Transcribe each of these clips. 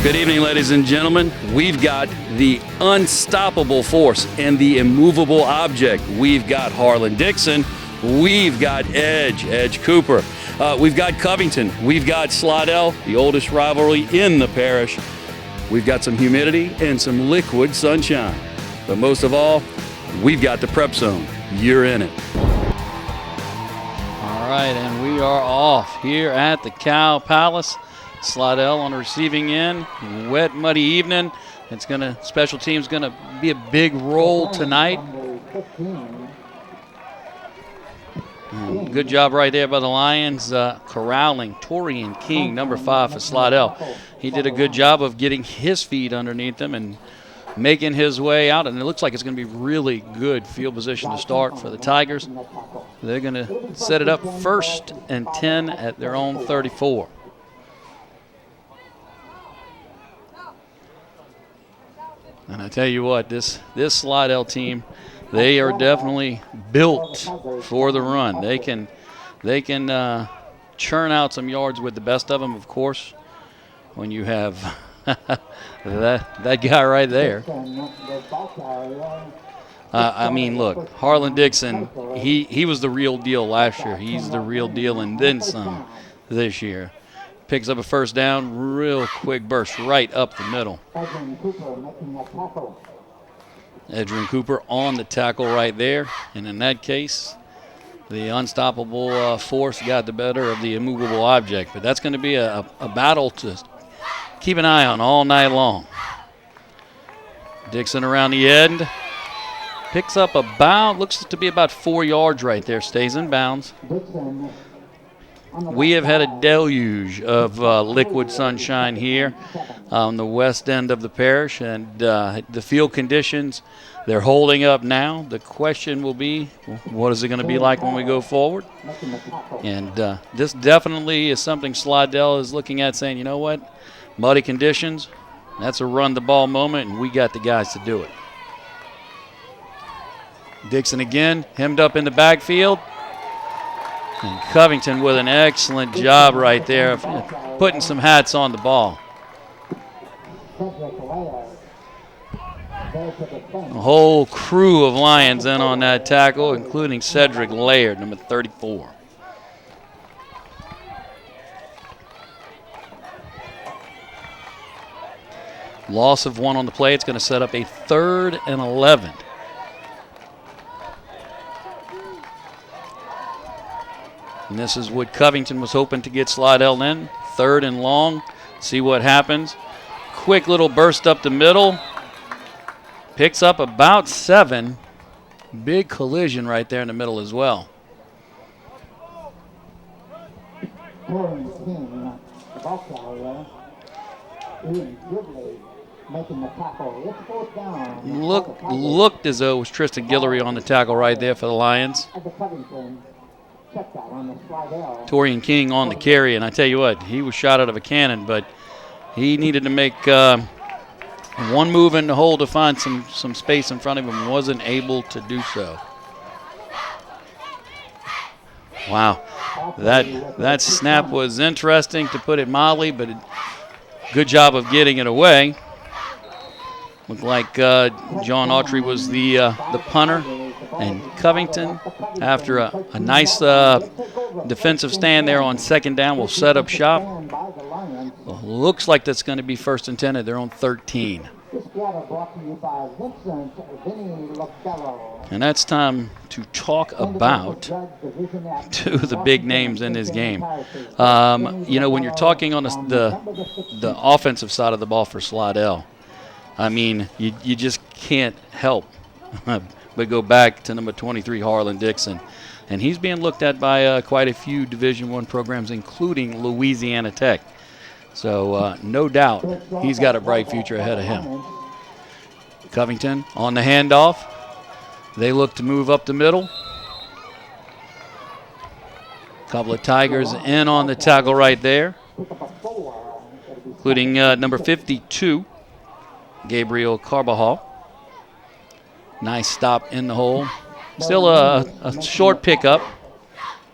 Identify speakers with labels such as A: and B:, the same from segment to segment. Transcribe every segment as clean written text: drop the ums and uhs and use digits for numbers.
A: Good evening, ladies and gentlemen. We've got the unstoppable force and the immovable object. We've got Harlan Dixon. We've got Edge Cooper. We've got Covington. We've got Slidell, the oldest rivalry in the parish. We've got some humidity and some liquid sunshine. But most of all, we've got the PrepZone. You're in it.
B: All right, and we are off here at the Cow Palace. Slidell on the receiving end. Wet, muddy evening. Special teams gonna be a big role tonight. Good job right there by the Lions, corralling Torian King, number 5 for Slidell. He did a good job of getting his feet underneath him and making his way out, and it looks like it's going to be really good field position to start for the Tigers. They're going to set it up 1st and 10 at their own 34. And I tell you what, this Slidell team, they are definitely built for the run. They can churn out some yards with the best of them, of course, when you have that guy right there. I mean, look, Harlan Dixon, he was the real deal last year. He's the real deal and then some this year. Picks up a first down, real quick burst right up the middle. Edrin Cooper on the tackle right there. And in that case, the unstoppable force got the better of the immovable object. But that's going to be a battle to keep an eye on all night long. Dixon around the end. Picks up looks to be about 4 yards right there. Stays in bounds. We have had a deluge of liquid sunshine here on the west end of the parish, and the field conditions, they're holding up now. The question will be, what is it going to be like when we go forward? And this definitely is something Slidell is looking at, saying, you know what, muddy conditions, that's a run-the-ball moment, and we got the guys to do it. Dixon again, hemmed up in the backfield. And Covington with an excellent job right there of putting some hats on the ball. A whole crew of Lions in on that tackle, including Cedric Laird, number 34. Loss of 1 on the play. It's going to set up a 3rd and 11. And this is what Covington was hoping to get Slidell in. 3rd and long. See what happens. Quick little burst up the middle. Picks up about 7. Big collision right there in the middle as well. Looked as though it was Tristan Guillory on the tackle right there for the Lions. Torian King on the carry, and I tell you what, he was shot out of a cannon, but he needed to make one move in the hole to find some space in front of him, wasn't able to do so. Wow, that snap was interesting, to put it mildly, but good job of getting it away. Looked like John Autry was the punter. And Covington, after a nice defensive stand there on 2nd down, will set up shop. Looks like that's going to be 1st and 10 at their own 13. And that's time to talk about 2 of the big names in this game. You know, when you're talking on the offensive side of the ball for Slidell, I mean, you just can't help but go back to number 23, Harlan Dixon. And he's being looked at by quite a few Division I programs, including Louisiana Tech. So no doubt he's got a bright future ahead of him. Covington on the handoff. They look to move up the middle. Couple of Tigers in on the tackle right there, including number 52, Gabriel Carbajal. Nice stop in the hole. Still a short pickup,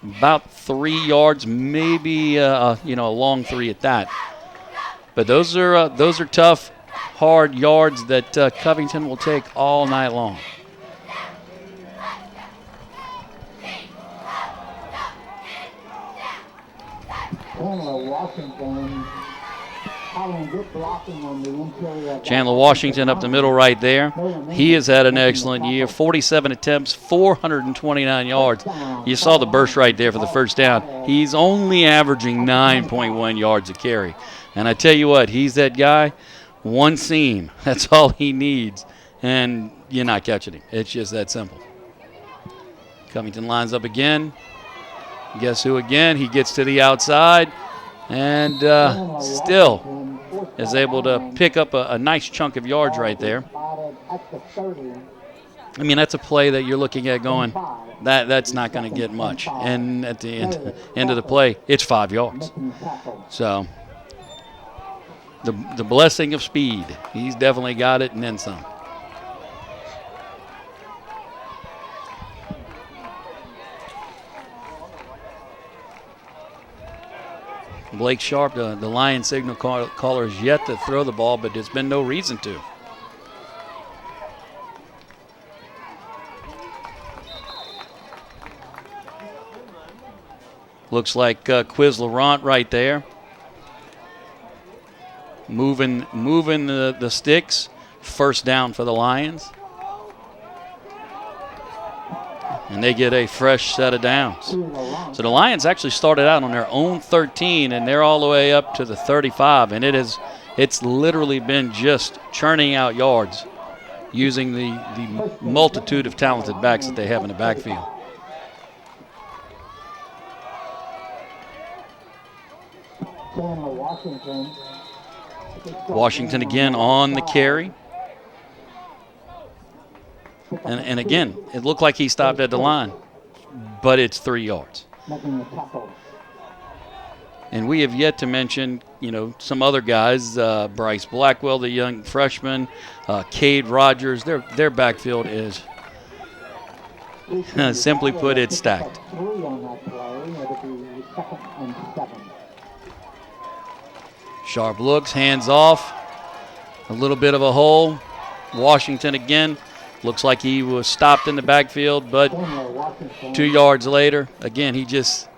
B: about 3 yards, maybe a long 3 at that. But those are tough, hard yards that Covington will take all night long. Chandler Washington up the middle right there. He has had an excellent year. 47 attempts, 429 yards. You saw the burst right there for the first down. He's only averaging 9.1 yards a carry. And I tell you what, he's that guy. One seam, that's all he needs. And you're not catching him. It's just that simple. Covington lines up again. Guess who again? He gets to the outside and still is able to pick up a nice chunk of yards right there. I mean, that's a play that you're looking at going, that's not going to get much. And at the end of the play, it's 5 yards. So the blessing of speed, he's definitely got it and then some. Blake Sharp, the Lion signal caller, is yet to throw the ball, but there's been no reason to. Looks like Quiz Laurent right there. Moving the sticks. First down for the Lions. And they get a fresh set of downs. So the Lions actually started out on their own 13, and they're all the way up to the 35. And it's literally been just churning out yards using the multitude of talented backs that they have in the backfield. Washington again on the carry. And again, it looked like he stopped at the line, but it's 3 yards. And we have yet to mention, some other guys, Bryce Blackwell, the young freshman, Cade Rogers. Their backfield is, simply put, it's stacked. Sharp looks, hands off, a little bit of a hole. Washington again. Looks like he was stopped in the backfield, but 2 yards later, again, he just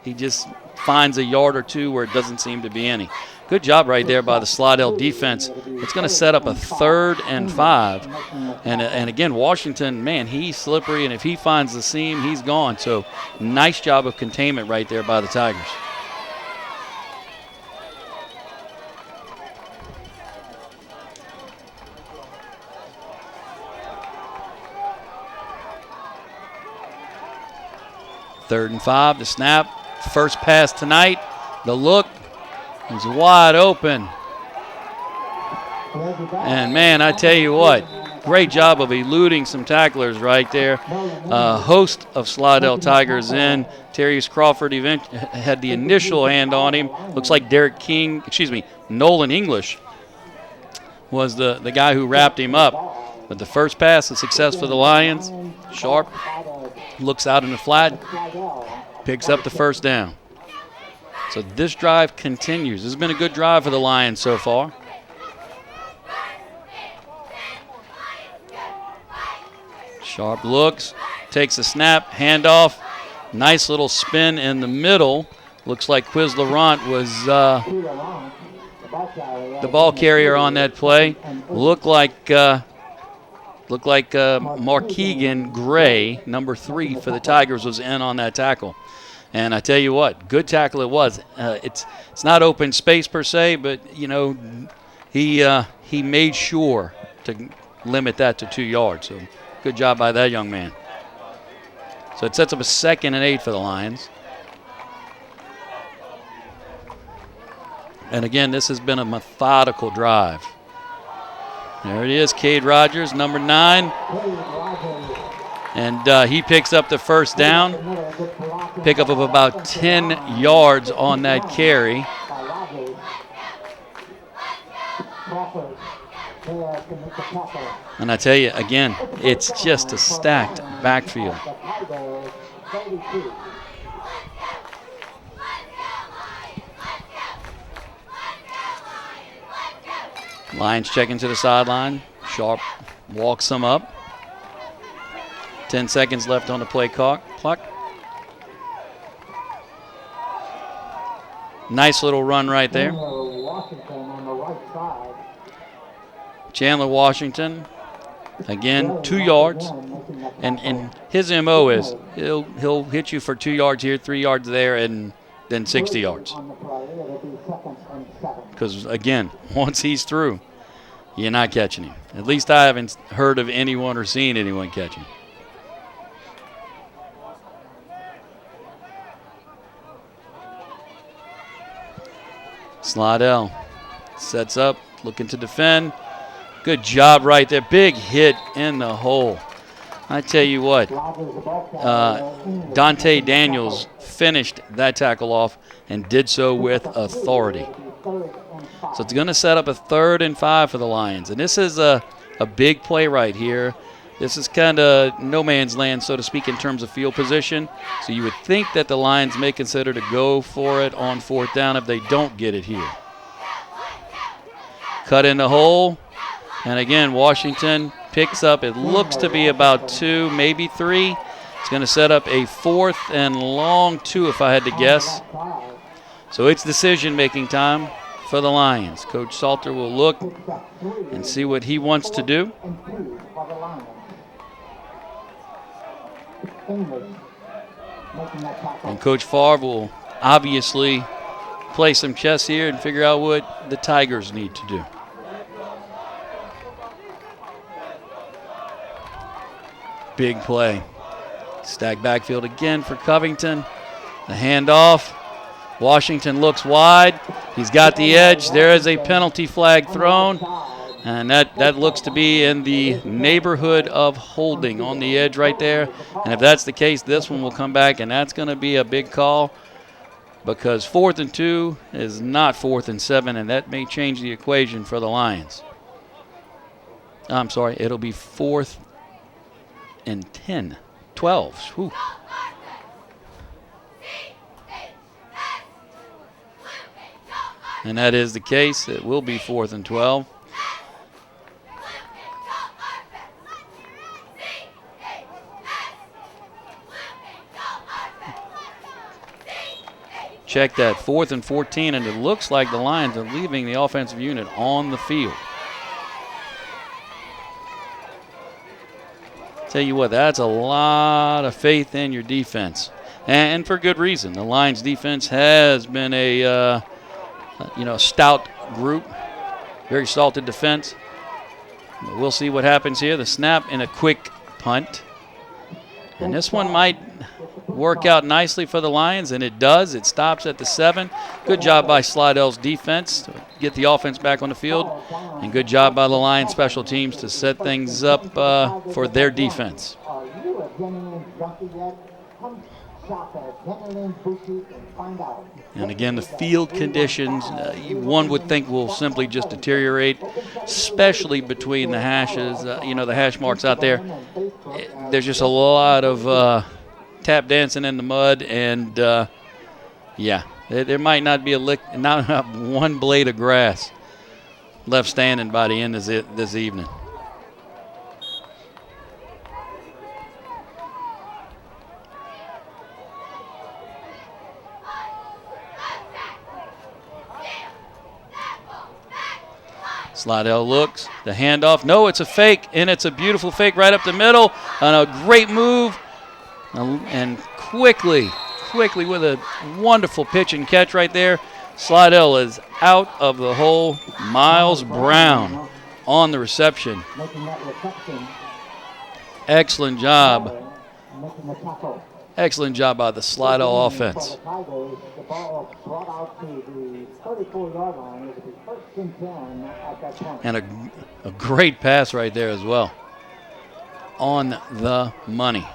B: finds a yard or two where it doesn't seem to be any. Good job right there by the Slidell defense. It's going to set up a 3rd and 5. And again, Washington, man, he's slippery, and if he finds the seam, he's gone. So nice job of containment right there by the Tigers. Third and 5, the snap. First pass tonight. The look is wide open. And, man, I tell you what, great job of eluding some tacklers right there. A host of Slidell Tigers in. Terrius Crawford had the initial hand on him. Looks like Nolan English was the guy who wrapped him up. But the first pass, a success for the Lions. Sharp looks out in the flat, picks up the first down. So this drive continues. This has been a good drive for the Lions so far. Sharp looks, takes a snap, handoff. Nice little spin in the middle. Looks like Quiz Laurent was the ball carrier on that play. Looked like Markeegan Gray, number 3 for the Tigers, was in on that tackle. And I tell you what, good tackle it was. It's not open space per se, but, he made sure to limit that to 2 yards. So good job by that young man. So it sets up a 2nd and 8 for the Lions. And again, this has been a methodical drive. There it is, Cade Rogers, number 9. And he picks up the first down. Pickup of about 10 yards on that carry. And I tell you, again, it's just a stacked backfield. Lions checking to the sideline. Sharp walks them up. 10 seconds left on the play clock. Nice little run right there. Chandler Washington, again, 2 yards. And his MO is he'll hit you for 2 yards here, 3 yards there, and then 60 yards. Because, again, once he's through, you're not catching him. At least I haven't heard of anyone or seen anyone catch him. Slidell sets up, looking to defend. Good job right there. Big hit in the hole. I tell you what, Dante Daniels finished that tackle off and did so with authority. So it's going to set up a 3rd and 5 for the Lions. And this is a big play right here. This is kind of no man's land, so to speak, in terms of field position. So you would think that the Lions may consider to go for it on 4th down if they don't get it here. Cut in the hole. And again, Washington picks up, it looks to be about 2, maybe 3. It's going to set up a 4th and long 2 if I had to guess. So it's decision-making time for the Lions. Coach Salter will look and see what he wants to do. And Coach Favre will obviously play some chess here and figure out what the Tigers need to do. Big play. Stack backfield again for Covington. The handoff. Washington looks wide. He's got the edge. There is a penalty flag thrown. And that looks to be in the neighborhood of holding on the edge right there. And if that's the case, this one will come back, and that's going to be a big call because 4th and 2 is not 4th and 7, and that may change the equation for the Lions. I'm sorry, it'll be 4th and 10. 12. Whew. And that is the case. It will be 4th and 12. Check that, 4th and 14, and it looks like the Lions are leaving the offensive unit on the field. Tell you what, that's a lot of faith in your defense, and for good reason. The Lions' defense has been a stout group, very salted defense. But we'll see what happens here. The snap and a quick punt, and this one might work out nicely for the Lions, and it does. It stops at the 7. Good job by Slidell's defense to get the offense back on the field, and good job by the Lions special teams to set things up for their defense. And again, the field conditions, one would think will simply just deteriorate, especially between the hashes, the hash marks out there. There's just a lot of tap dancing in the mud, and there might not be not one blade of grass left standing by the end of this evening. Slidell looks, the handoff. No, it's a fake, and it's a beautiful fake right up the middle, and a great move. And quickly with a wonderful pitch and catch right there, Slidell is out of the hole. Miles Brown on the reception. Excellent job. Excellent job by the Slidell offense. And a great pass right there as well. On the money.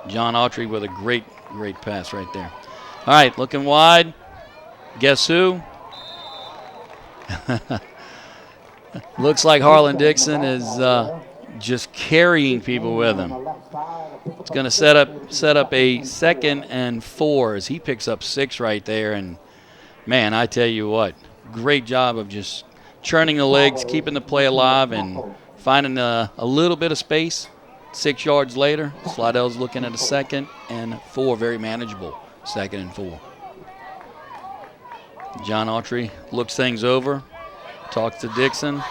B: John Autry with a great pass right there. All right, looking wide. Guess who? Looks like Harlan Dixon is just carrying people with him. It's going to set up a 2nd and 4 as he picks up 6 right there. And, man, I tell you what, great job of just churning the legs, keeping the play alive, and finding a little bit of space. 6 yards later, Slidell's looking at a 2nd and 4, very manageable 2nd and 4. John Autry looks things over, talks to Dixon.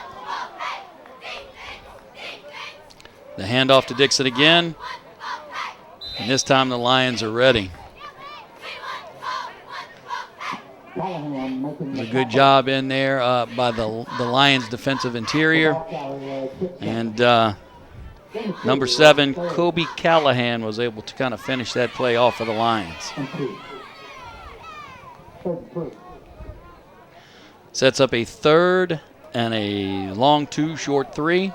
B: The handoff to Dixon again, and this time the Lions are ready. It was a good job in there by the Lions' defensive interior. And number 7, Kobe Callahan, was able to kind of finish that play off for the Lions. Sets up a 3rd and a long 2, short 3.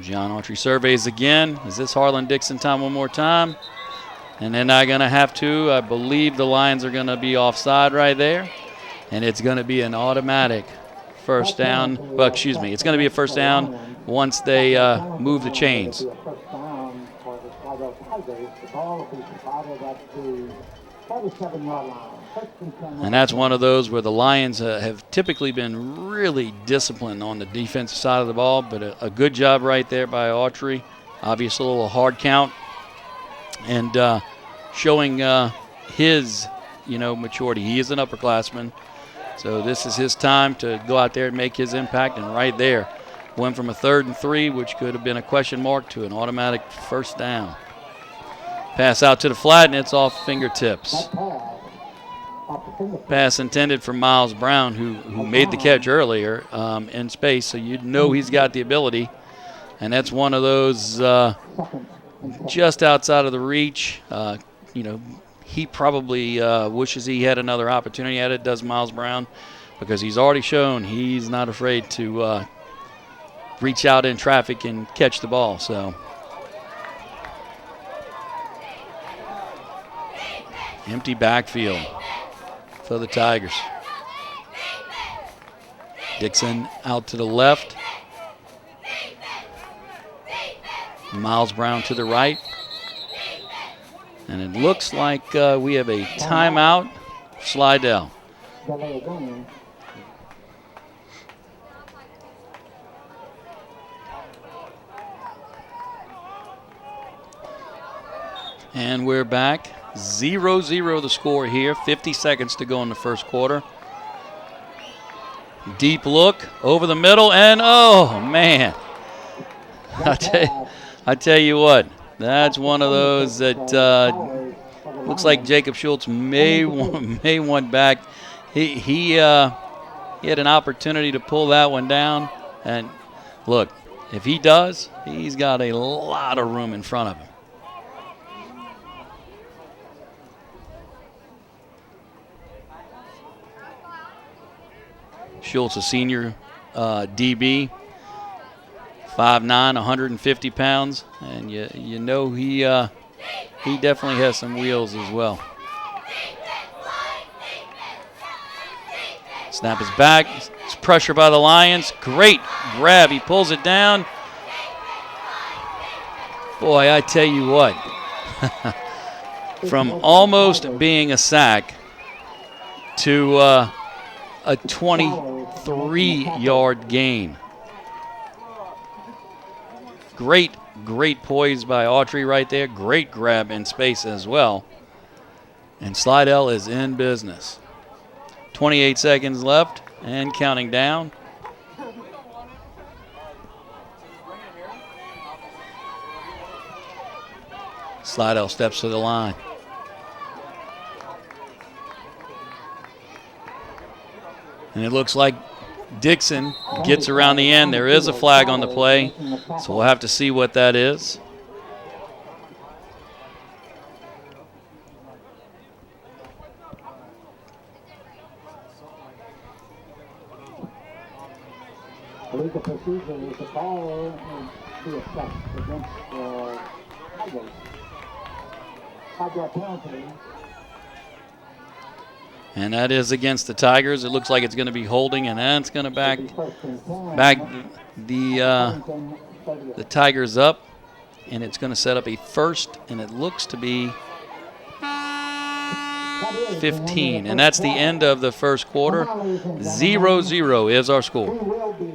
B: John Autry surveys again. Is this Harlan Dixon time one more time? And they're not going to have to. I believe the Lions are going to be offside right there. And it's going to be an automatic first down. Well, excuse me. It's going to be a first down once they move the chains. And that's one of those where the Lions have typically been really disciplined on the defensive side of the ball, but a good job right there by Autry. Obviously a little hard count. And showing his, maturity. He is an upperclassman, so this is his time to go out there and make his impact. And right there, went from a 3rd and 3, which could have been a question mark, to an automatic first down. Pass out to the flat, and it's off fingertips. Pass intended for Miles Brown, who made the catch earlier in space, so you know he's got the ability. And that's one of those just outside of the reach. He probably wishes he had another opportunity at it, does Miles Brown, because he's already shown he's not afraid to reach out in traffic and catch the ball. So empty backfield for the Tigers. Dixon out to the left. Miles Brown to the right. And it looks like we have a timeout. Slidell. And we're back. 0-0 the score here. 50 seconds to go in the first quarter. Deep look over the middle, and oh man, I tell you what, that's one of those that looks like Jacob Schultz may want back. He had an opportunity to pull that one down, and look, if he does, he's got a lot of room in front of him. Schultz, a senior DB, 5'9", 150 pounds, and you know he definitely has some wheels as well. Snap is back. It's pressure by the Lions. Great grab. He pulls it down. Boy, I tell you what, from almost being a sack to a 23-yard gain. Great poise by Autry right there. Great grab in space as well. And Slidell is in business. 28 seconds left and counting down. Slidell steps to the line. And it looks like Dixon gets around the end. There is a flag on the play, so we'll have to see what that is.
C: Legal procedure is the ball to assess against Tigers. Tiger penalty.
B: And that is against the Tigers. It looks like it's going to be holding, and that's going to back the Tigers up, and it's going to set up a first, and it looks to be 15. And that's the end of the first quarter. 0-0 is our score.
C: We will be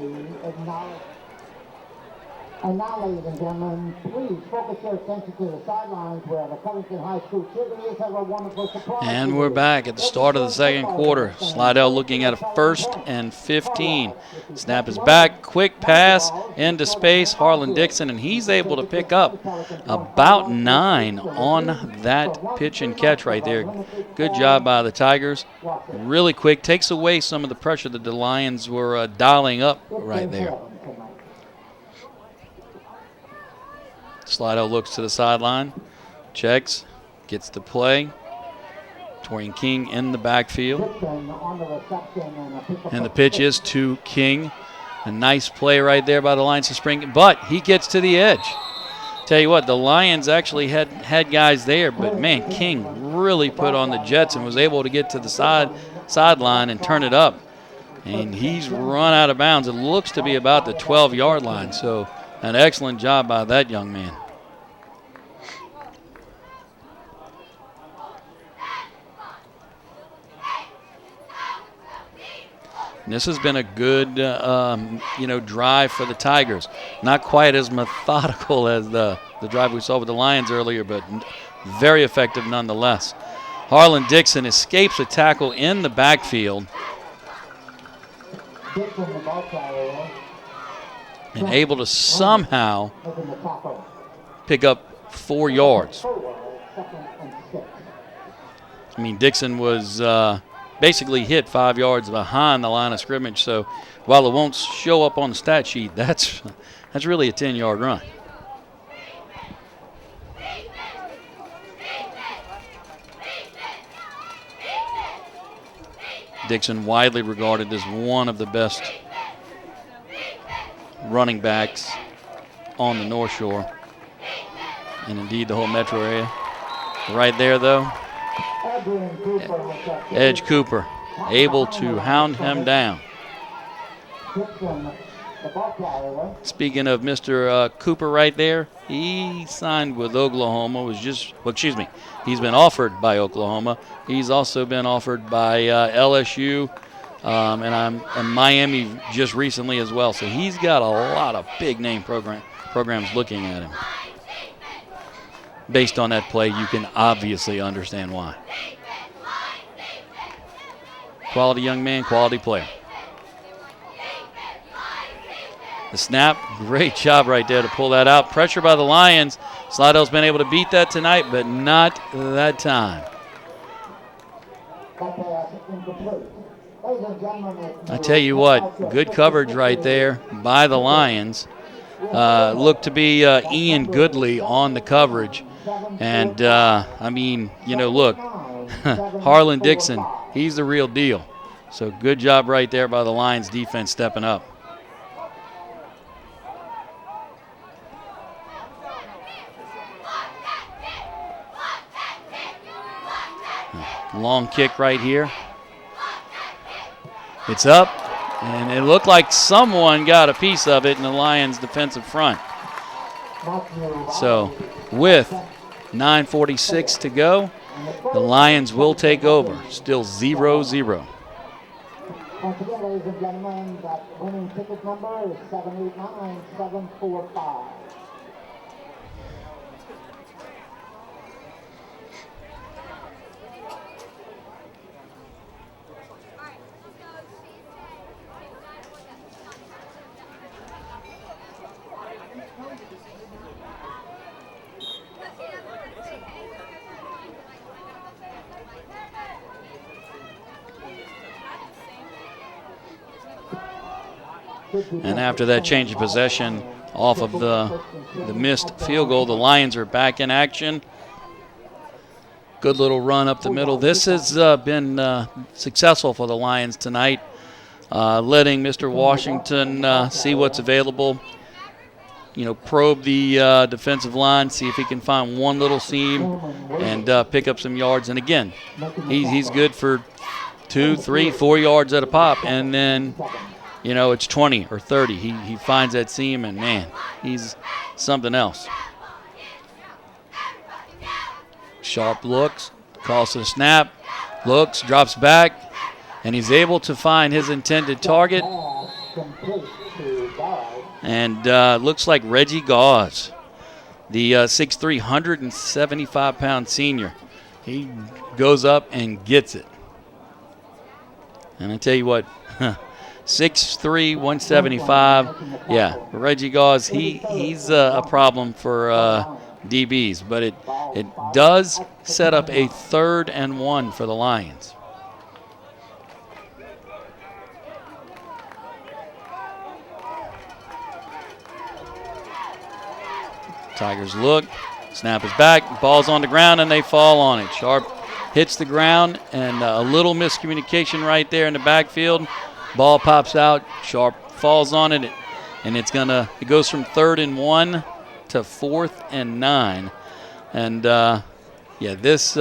C: acknowledged. And now, ladies and gentlemen, please focus your attention to the sidelines where the Covington High School cheerleaders have a wonderful surprise.
B: And we're back at the start of the second quarter. Slidell looking at a 1st and 15. Snap is back, quick pass into space. Harlan Dixon, and he's able to pick up about 9 on that pitch and catch right there. Good job by the Tigers. Really quick, takes away some of the pressure that the Lions were dialing up right there. Slidell looks to the sideline, checks, gets the play. Torian King in the backfield. And the pitch is to King. A nice play right there by the Lions of Spring, but he gets to the edge. Tell you what, the Lions actually had guys there, but man, King really put on the Jets and was able to get to the sideline and turn it up. And he's run out of bounds. It looks to be about the 12-yard line, so an excellent job by that young man. And this has been a good, drive for the Tigers. Not quite as methodical as the drive we saw with the Lions earlier, but very effective nonetheless. Harlan Dixon escapes a tackle in the backfield and able to somehow pick up 4 yards. I mean, Dixon was basically hit 5 yards behind the line of scrimmage, so while it won't show up on the stat sheet, that's really a 10-yard run. Dixon widely regarded as one of the best running backs on the North Shore, and indeed the whole metro area. Right there, though, Edge Cooper able to hound him down. Speaking of Mr. Cooper right there, he signed with Oklahoma. He's been offered by Oklahoma. He's also been offered by LSU and Miami just recently as well. So he's got a lot of big name programs looking at him. Based on that play, you can obviously understand why. Quality young man, quality player. The snap, great job right there to pull that out. Pressure by the Lions. Slidell's been able to beat that tonight, but not that time. I tell you what, good coverage right there by the Lions. Looked to be Ian Goodley on the coverage. And, look, Harlan Dixon, he's the real deal. So good job right there by the Lions defense stepping up. Long kick right here. It's up, and it looked like someone got a piece of it in the Lions' defensive front. So with 9:46 to go, the Lions will take over. Still 0-0.
C: Once again, ladies and gentlemen, that winning ticket number is 789745.
B: And after that change of possession off of the missed field goal, the Lions are back in action. Good little run up the middle. This has been successful for the Lions tonight, letting Mr. Washington see what's available. Probe the defensive line, see if he can find one little seam and pick up some yards. And again, he's good for 2, 3, 4 yards at a pop, and then it's 20 or 30. He finds that seam, and, man, he's something else. Sharp looks, Calls to the snap, looks, drops back, and he's able to find his intended target. And looks like Reggie Gauze, the 6'3", 175-pound senior. He goes up and gets it. And I tell you what, 6'3", 175. Yeah, Reggie Gauze, he's a problem for DBs, but it does set up a 3rd and 1 for the Lions. Tigers look, snap is back, ball's on the ground, and they fall on it. Sharp hits the ground, and a little miscommunication right there in the backfield. Ball pops out, Sharp falls on it, and it goes from 3rd and 1 to 4th and 9. And yeah, there's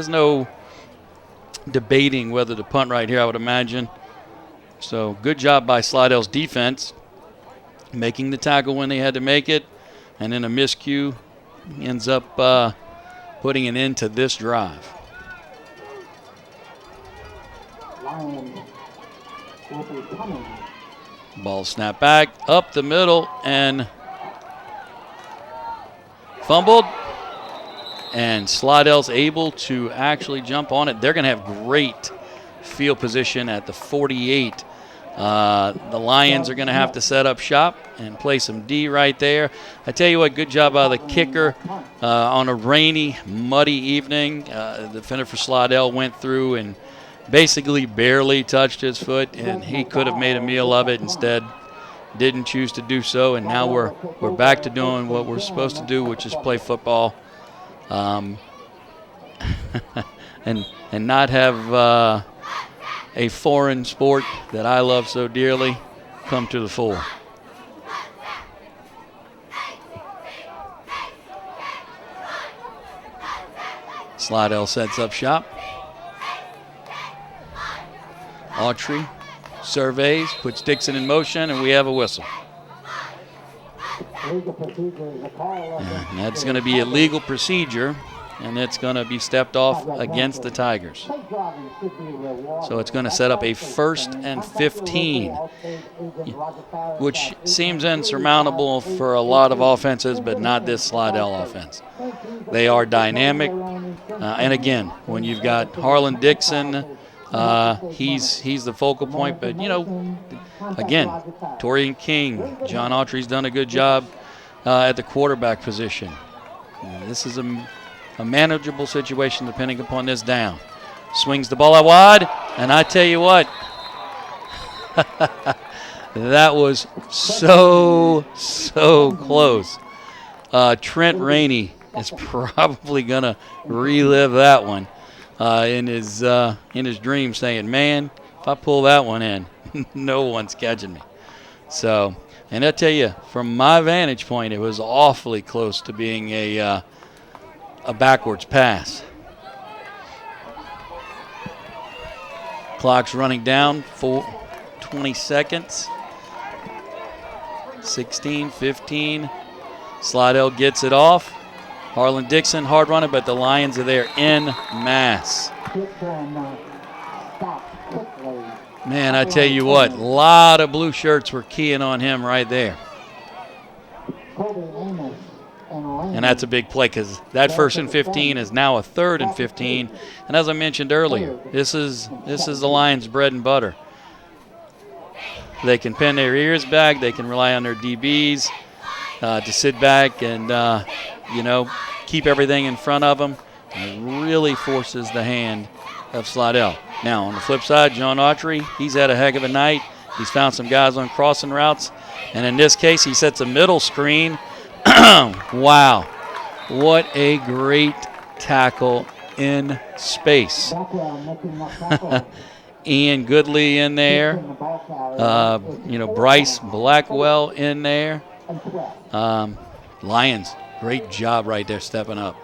B: no debating whether to punt right here, I would imagine. So good job by Slidell's defense, making the tackle when they had to make it, and then a miscue ends up putting an end to this drive. Ball snap back up the middle and fumbled, and Slidell's able to actually jump on it. They're going to have great field position at the 48. The Lions are going to have to set up shop and play some D right there. I tell you what, good job by the kicker on a rainy, muddy evening. The defender for Slidell went through and basically barely touched his foot, and he could have made a meal of it. Instead, didn't choose to do so, and now we're back to doing what we're supposed to do, which is play football, and not have a foreign sport that I love so dearly come to the fore. Slidell sets up shop. Autry surveys, puts Dixon in motion, and we have a whistle. And that's going to be a legal procedure, and it's going to be stepped off against the Tigers. So it's going to set up a 1st and 15, which seems insurmountable for a lot of offenses, but not this Slidell offense. They are dynamic, and again, when you've got Harlan Dixon, he's the focal point, but again, Torian King, John Autry's done a good job at the quarterback position. This is a manageable situation depending upon this down. Swings the ball out wide, and I tell you what, that was so close. Trent Rainey is probably going to relive that one in his dream, saying, man, if I pull that one in, no one's catching me. So, and I tell you, from my vantage point, it was awfully close to being a backwards pass. Clock's running down for 20 seconds. 16, 15. Slidell gets it off. Harlan Dixon hard running, but the Lions are there en masse. Man, I tell you what, a lot of blue shirts were keying on him right there. And that's a big play because that 1st and 15 is now a 3rd and 15. And as I mentioned earlier, this is the Lions' bread and butter. They can pin their ears back. They can rely on their DBs to sit back and, keep everything in front of them. And it really forces the hand of Slidell. Now, on the flip side, John Autry, he's had a heck of a night. He's found some guys on crossing routes. And in this case, he sets a middle screen. Wow. What a great tackle in space. Ian Goodley in there. Bryce Blackwell in there. Lions, great job right there stepping up.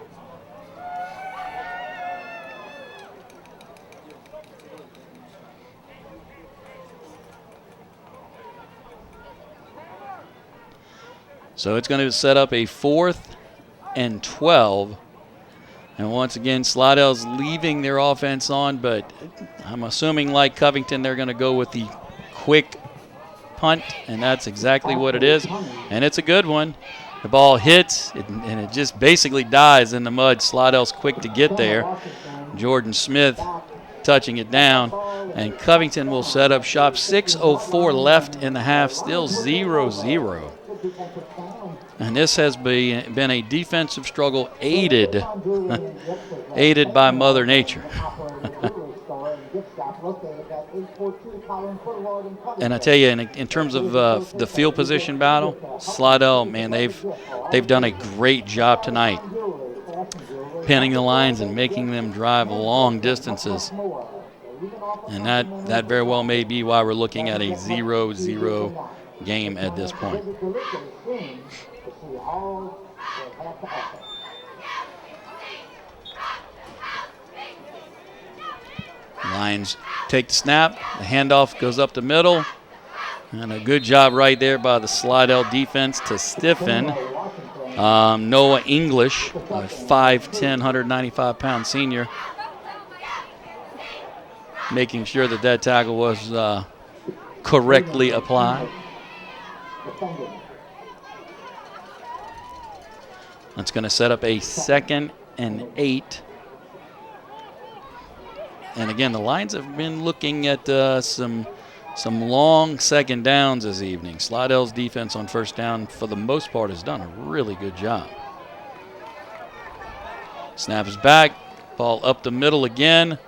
B: So it's going to set up a 4th and 12 And once again, Slidell's leaving their offense on, but I'm assuming like Covington, they're going to go with the quick punt, and that's exactly what it is. And it's a good one. The ball hits, and it just basically dies in the mud. Slidell's quick to get there. Jordan Smith touching it down, and Covington will set up shop. 6:04 left in the half, still 0-0. And this has been a defensive struggle aided by Mother Nature. And I tell you, in terms of the field position battle, Slidell, man, they've done a great job tonight, pinning the lines and making them drive long distances. And that very well may be why we're looking at a 0-0 game at this point. Lions take the snap. The handoff goes up the middle. And a good job right there by the Slidell defense to stiffen Noah English, a 5'10", 195-pound senior, making sure that tackle was correctly applied. That's going to set up a 2nd and 8. And again, the Lions have been looking at some long second downs this evening. Slidell's defense on first down, for the most part, has done a really good job. Snap is back. Ball up the middle again.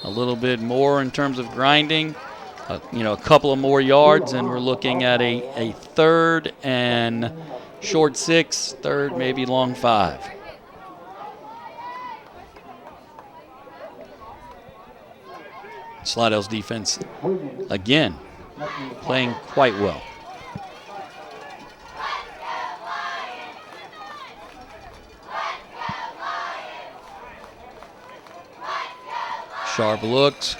B: A little bit more in terms of grinding. A couple of more yards, and we're looking at a 3rd and short 6, 3rd, maybe long 5. Slidell's defense, again, playing quite well. Sharp looks,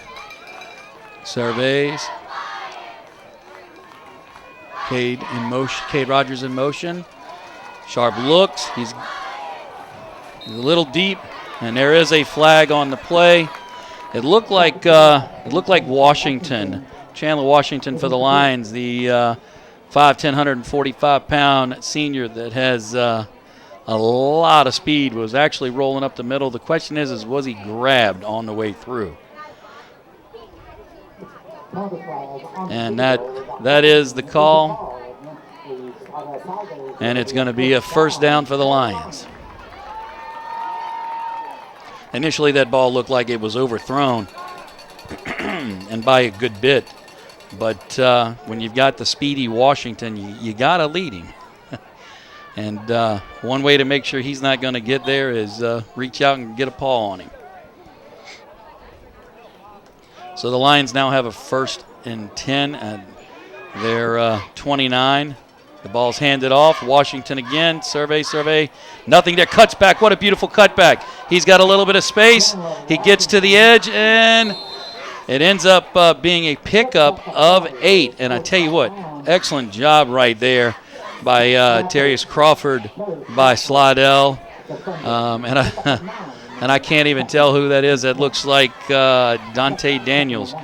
B: surveys. Cade in motion. Cade Rogers in motion. Sharp looks. He's a little deep, and there is a flag on the play. It looked like Washington, Chandler Washington for the Lions, the 5'10", 145-pound senior that has a lot of speed, was actually rolling up the middle. The question is was he grabbed on the way through? And that is the call. And it's going to be a first down for the Lions. Initially, that ball looked like it was overthrown, and by a good bit. But when you've got the speedy Washington, you got to lead him. And one way to make sure he's not going to get there is reach out and get a paw on him. So the Lions now have a 1st and 10 at their 29. The ball's handed off. Washington again. Survey. Nothing there. Cuts back. What a beautiful cutback. He's got a little bit of space. He gets to the edge, and it ends up being a pickup of 8. And I tell you what, excellent job right there by Terrius Crawford by Slidell. And I can't even tell who that is. That looks like Dante Daniels.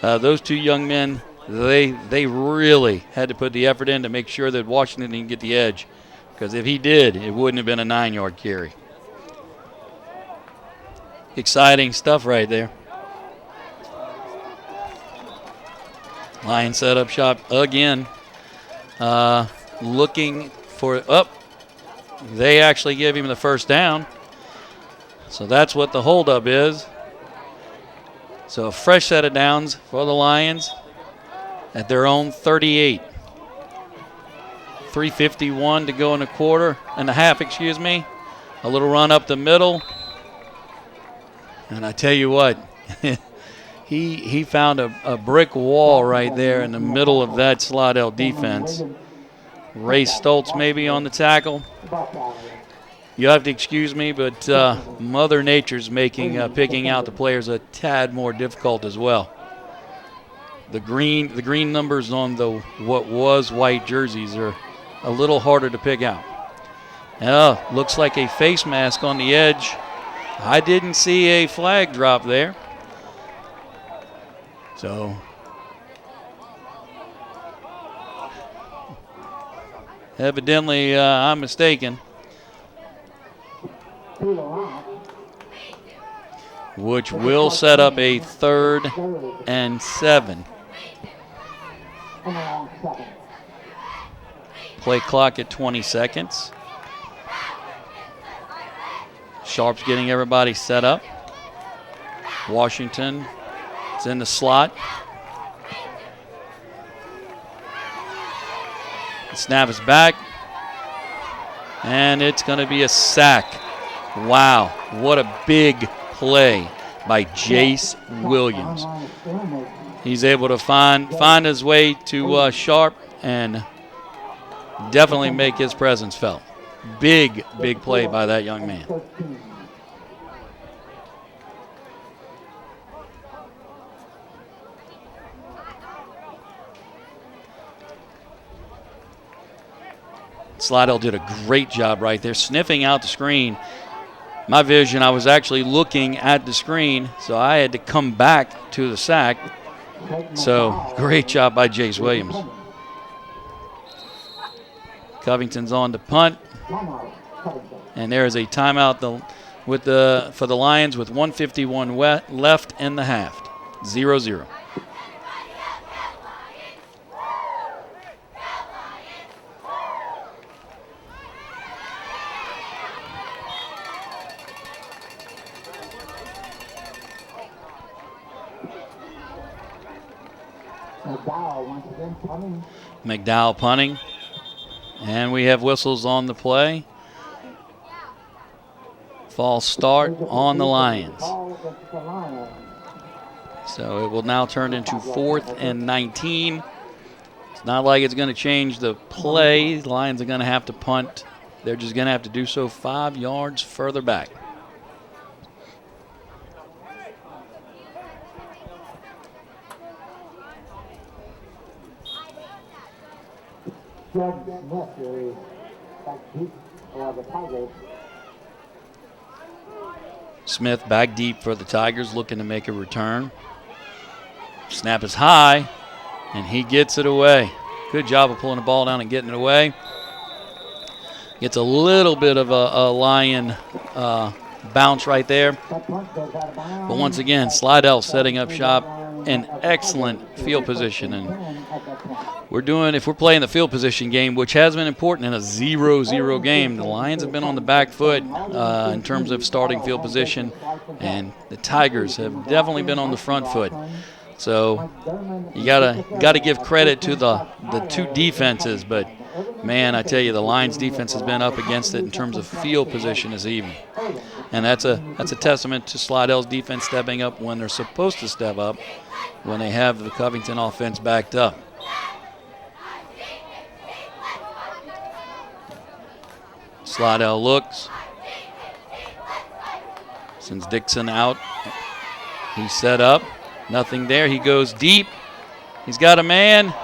B: Those two young men, they really had to put the effort in to make sure that Washington didn't get the edge. Because if he did, it wouldn't have been a 9-yard carry. Exciting stuff right there. Lions set up shop again. Looking for they actually give him the first down. So that's what the holdup is. So a fresh set of downs for the Lions at their own 38. 3:51 to go in the half, excuse me. A little run up the middle. And I tell you what, he found a brick wall right there in the middle of that Slidell defense. Ray Stoltz maybe on the tackle. You have to excuse me, but Mother Nature's making picking out the players a tad more difficult as well. The green numbers on the what was white jerseys are a little harder to pick out. Looks like a face mask on the edge I didn't see a flag drop there. So evidently I'm mistaken. Which will set up a 3rd and 7. Play clock at 20 seconds. Sharp's getting everybody set up. Washington is in the slot. The snap is back. And it's going to be a sack. Wow, what a big play by Jace Williams. He's able to find his way to Sharp and definitely make his presence felt. Big play by that young man. Slidell did a great job right there, sniffing out the screen. My vision, I was actually looking at the screen, so I had to come back to the sack. So, great job by Jace Williams. Covington's on the punt. And there is a timeout for the Lions with 1:51 left in the half. 0-0. McDowell punting. And we have whistles on the play. False start on the Lions. So it will now turn into 4th and 19. It's not like it's going to change the play. The Lions are going to have to punt. They're just going to have to do so 5 yards further back. Smith back deep for the Tigers, looking to make a return. Snap is high, and he gets it away. Good job of pulling the ball down and getting it away. Gets a little bit of a Lion bounce right there. But once again, Slidell setting up shop in excellent field position. And if we're playing the field position game, which has been important in a 0-0 game, the Lions have been on the back foot in terms of starting field position, and the Tigers have definitely been on the front foot. So you gotta give credit to the two defenses, but man, I tell you, the Lions defense has been up against it in terms of field position this evening. And that's a testament to Slidell's defense stepping up when they're supposed to step up, when they have the Covington offense backed up. Slidell looks. Sends Dixon out. He's set up. Nothing there. He goes deep. He's got a man.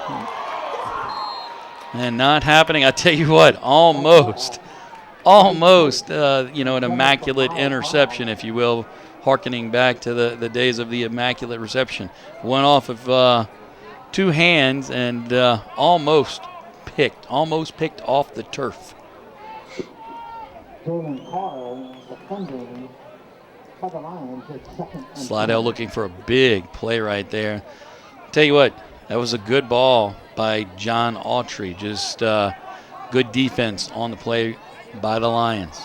B: And not happening. I tell you what, almost an immaculate interception, if you will, hearkening back to the days of the immaculate reception. Went off of 2 hands and almost picked off the turf. Slidell looking for a big play right there. Tell you what, that was a good ball by John Autry. Just good defense on the play by the Lions.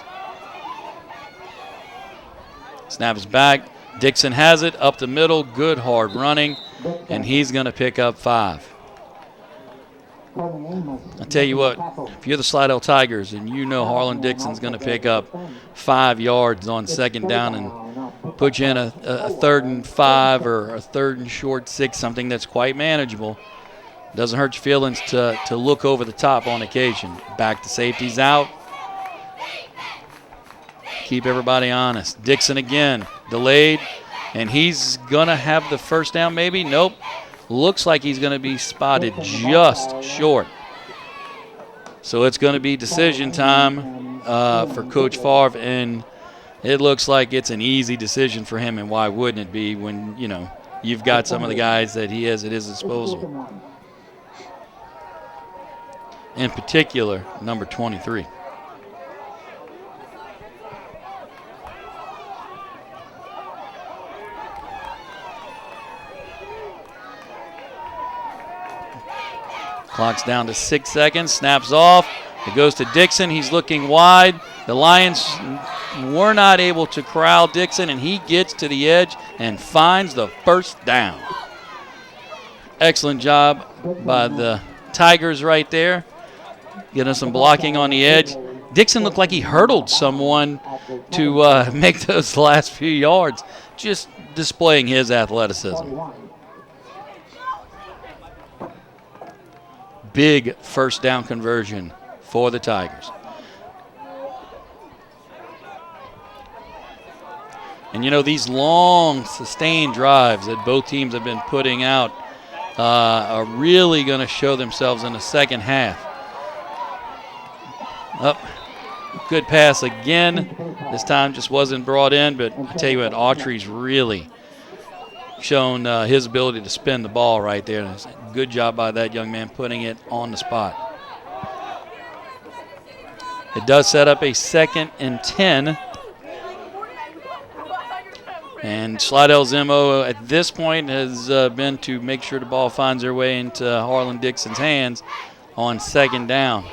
B: Snap is back. Dixon has it up the middle. Good hard running, and he's going to pick up 5. I tell you what, if you're the Slidell Tigers and you know Harlan Dixon's going to pick up 5 yards on 2nd down and put you in a 3rd and 5 or a 3rd and short 6, something that's quite manageable, doesn't hurt your feelings to look over the top on occasion. Back to safeties out. Keep everybody honest. Dixon again, delayed, and he's going to have the 1st down maybe. Nope. Looks like he's going to be spotted just short. So it's going to be decision time for Coach Favre and it looks like it's an easy decision for him, and why wouldn't it be when, you know, you've got some of the guys that he has at his disposal. In particular, number 23. Clock's down to 6 seconds. Snaps off. It goes to Dixon. He's looking wide. The Lions were not able to corral Dixon, and he gets to the edge and finds the first down. Excellent job by the Tigers right there, getting some blocking on the edge. Dixon looked like he hurdled someone to make those last few yards, just displaying his athleticism. Big first down conversion for the Tigers. And, you know, these long, sustained drives that both teams have been putting out are really going to show themselves in the second half. Good pass again. This time just wasn't brought in, but I tell you what, Autry's really shown his ability to spin the ball right there. And it's a good job by that young man putting it on the spot. It does set up a 2nd and 10. And Slidell's MO at this point has been to make sure the ball finds their way into Harlan Dixon's hands on 2nd down.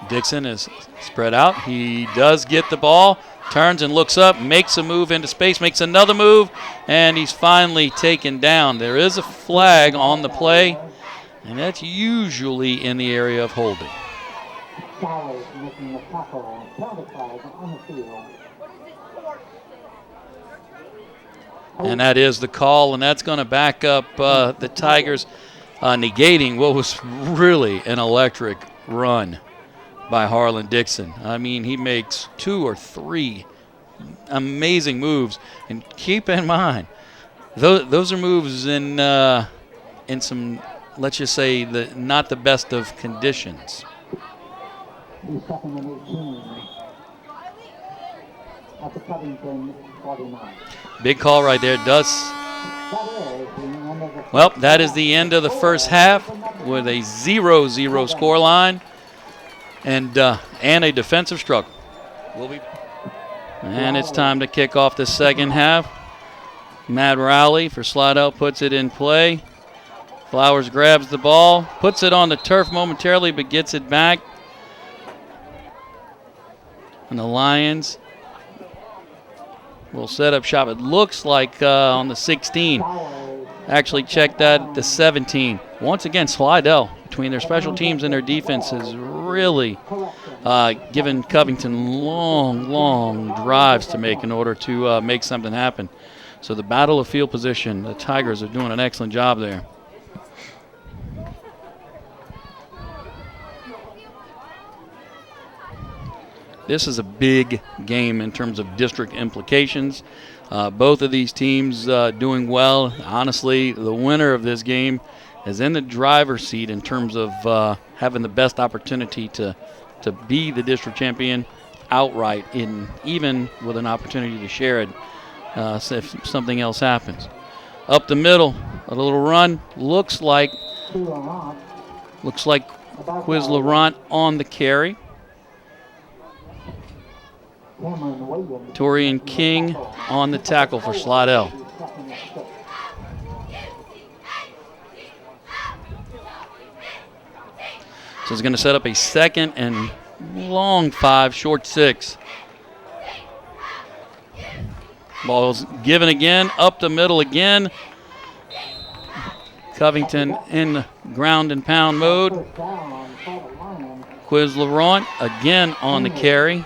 B: Dixon is spread out. He does get the ball, turns and looks up, makes a move into space, makes another move, and he's finally taken down. There is a flag on the play, and that's usually in the area of holding. And that is the call, and that's going to back up the Tigers negating what was really an electric run by Harlan Dixon. I mean, he makes 2 or 3 amazing moves, and keep in mind, those are moves in some, let's just say, not the best of conditions.
C: Second and 18 at the Covington 49.
B: Big call right there. Well, that is the end of the first half with a 0-0 score line and a defensive struggle. And it's time to kick off the second half. Matt Rowley for Slidell puts it in play. Flowers grabs the ball, puts it on the turf momentarily, but gets it back. And the Lions will set up shop. It looks like on the 16. Actually checked that at the 17. Once again, Slidell, between their special teams and their defense, has really given Covington long drives to make in order to make something happen. So the battle of field position, the Tigers are doing an excellent job there. This is a big game in terms of district implications. Both of these teams doing well. Honestly, the winner of this game is in the driver's seat in terms of having the best opportunity to be the district champion outright, even with an opportunity to share it if something else happens. Up the middle, a little run. Looks like Quiz Laurent on the carry. Torian King on the tackle for Slidell. So it's going to set up a 2nd and long 5, short 6. Ball's given again, up the middle again. Covington in ground and pound mode. Quiz Laurent again on the carry.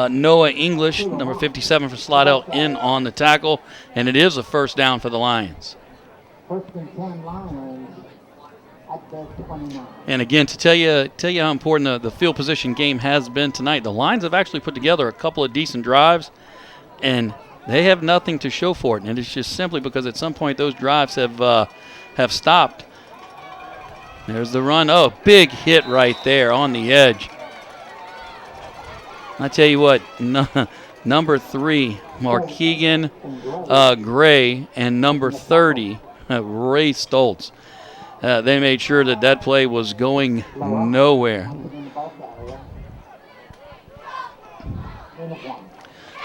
B: Noah English, number 57 for Slidell, in on the tackle, and it is a first down for the Lions.
C: First and 10 Lions at the 29.
B: And again, to tell you how important the field position game has been tonight, the Lions have actually put together a couple of decent drives, and they have nothing to show for it. And it's just simply because at some point those drives have stopped. There's the run. Oh, big hit right there on the edge. I tell you what, number 3, Markeegan Gray, and number 30, Ray Stoltz. They made sure that that play was going nowhere.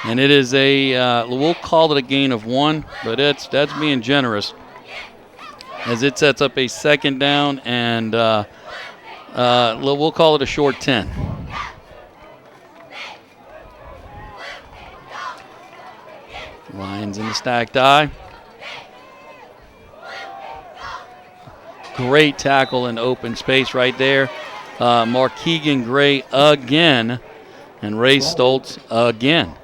B: And it is we'll call it a gain of 1, but that's being generous, as it sets up a second down, and we'll call it a short 10. Lions in the stacked eye. Great tackle in open space right there. Markeegan Gray again, and Ray Stoltz again.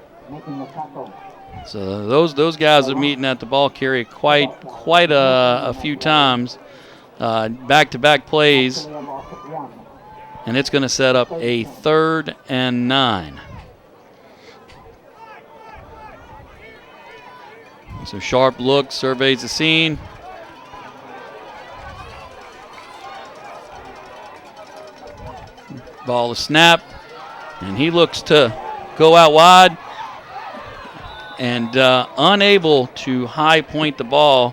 B: So those guys are meeting at the ball carrier quite a few times, back-to-back plays, and it's going to set up a 3rd and 9. So Sharp looks, surveys the scene. Ball is snapped, and he looks to go out wide, and unable to high point the ball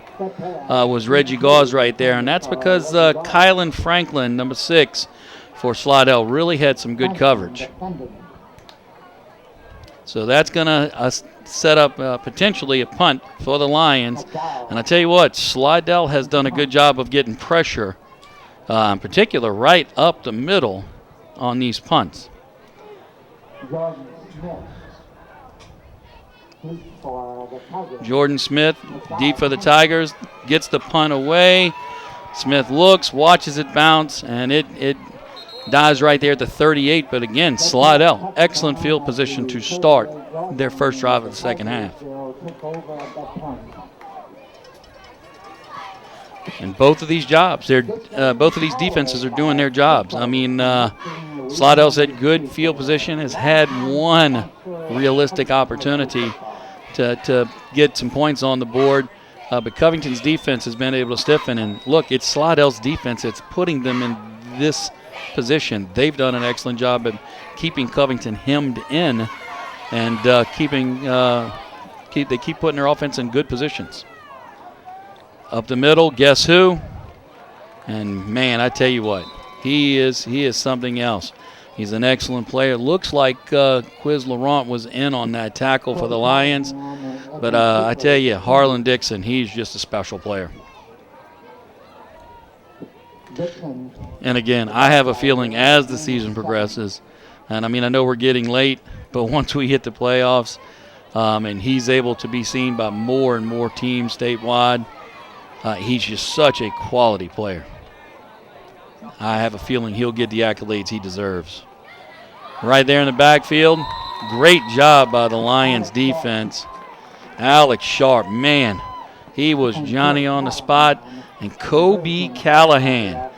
B: was Reggie Gauze right there, and that's because Kylan Franklin, number 6 for Slidell, really had some good coverage. So that's going to set up potentially a punt for the Lions. And I tell you what, Slidell has done a good job of getting pressure, in particular right up the middle on these punts. Jordan Smith, deep for the Tigers, gets the punt away. Smith looks, watches it bounce, and it dies right there at the 38. But again, Slidell, excellent field position to start their first drive of the second half. And both of these defenses are doing their jobs. I mean, Slidell's had good field position, has had one realistic opportunity to get some points on the board. But Covington's defense has been able to stiffen. And look, it's Slidell's defense that's putting them in this position. They've done an excellent job of keeping Covington hemmed in, and they keep putting their offense in good positions. Up the middle, guess who? And man, I tell you what, he is something else. He's an excellent player. Looks like Quiz Laurent was in on that tackle for the Lions. But I tell you, Harlan Dixon, he's just a special player. And again, I have a feeling as the season progresses, and I mean, I know we're getting late, but once we hit the playoffs and he's able to be seen by more and more teams statewide, he's just such a quality player. I have a feeling he'll get the accolades he deserves. Right there in the backfield, great job by the Lions defense. Alex Sharp, man, he was Johnny on the spot. And Kobe Callahan.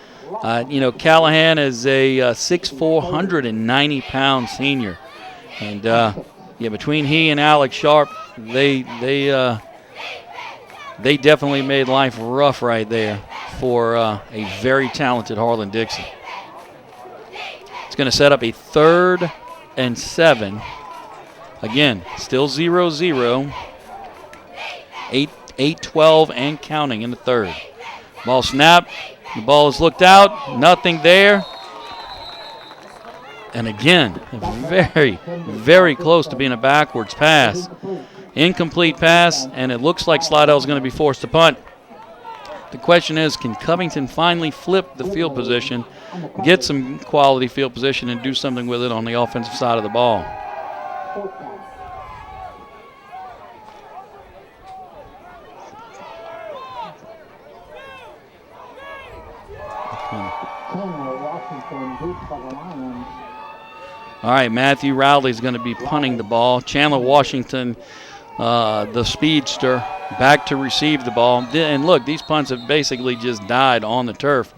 B: Callahan is a 6'4", 190-pound senior. And, between he and Alex Sharp, they definitely made life rough right there for a very talented Harlan Dixon. It's going to set up a 3rd and 7. Again, still 0-0. 8-12 and counting in the 3rd. Ball snap. The ball is looked out. Nothing there. And again, very, very close to being a backwards pass. Incomplete pass, and it looks like Slidell is going to be forced to punt. The question is, can Covington finally flip the field position, get some quality field position, and do something with it on the offensive side of the ball? All right, Matthew Rowley's going to be punting the ball. Chandler Washington, the speedster, back to receive the ball. And look, these punts have basically just died on the turf.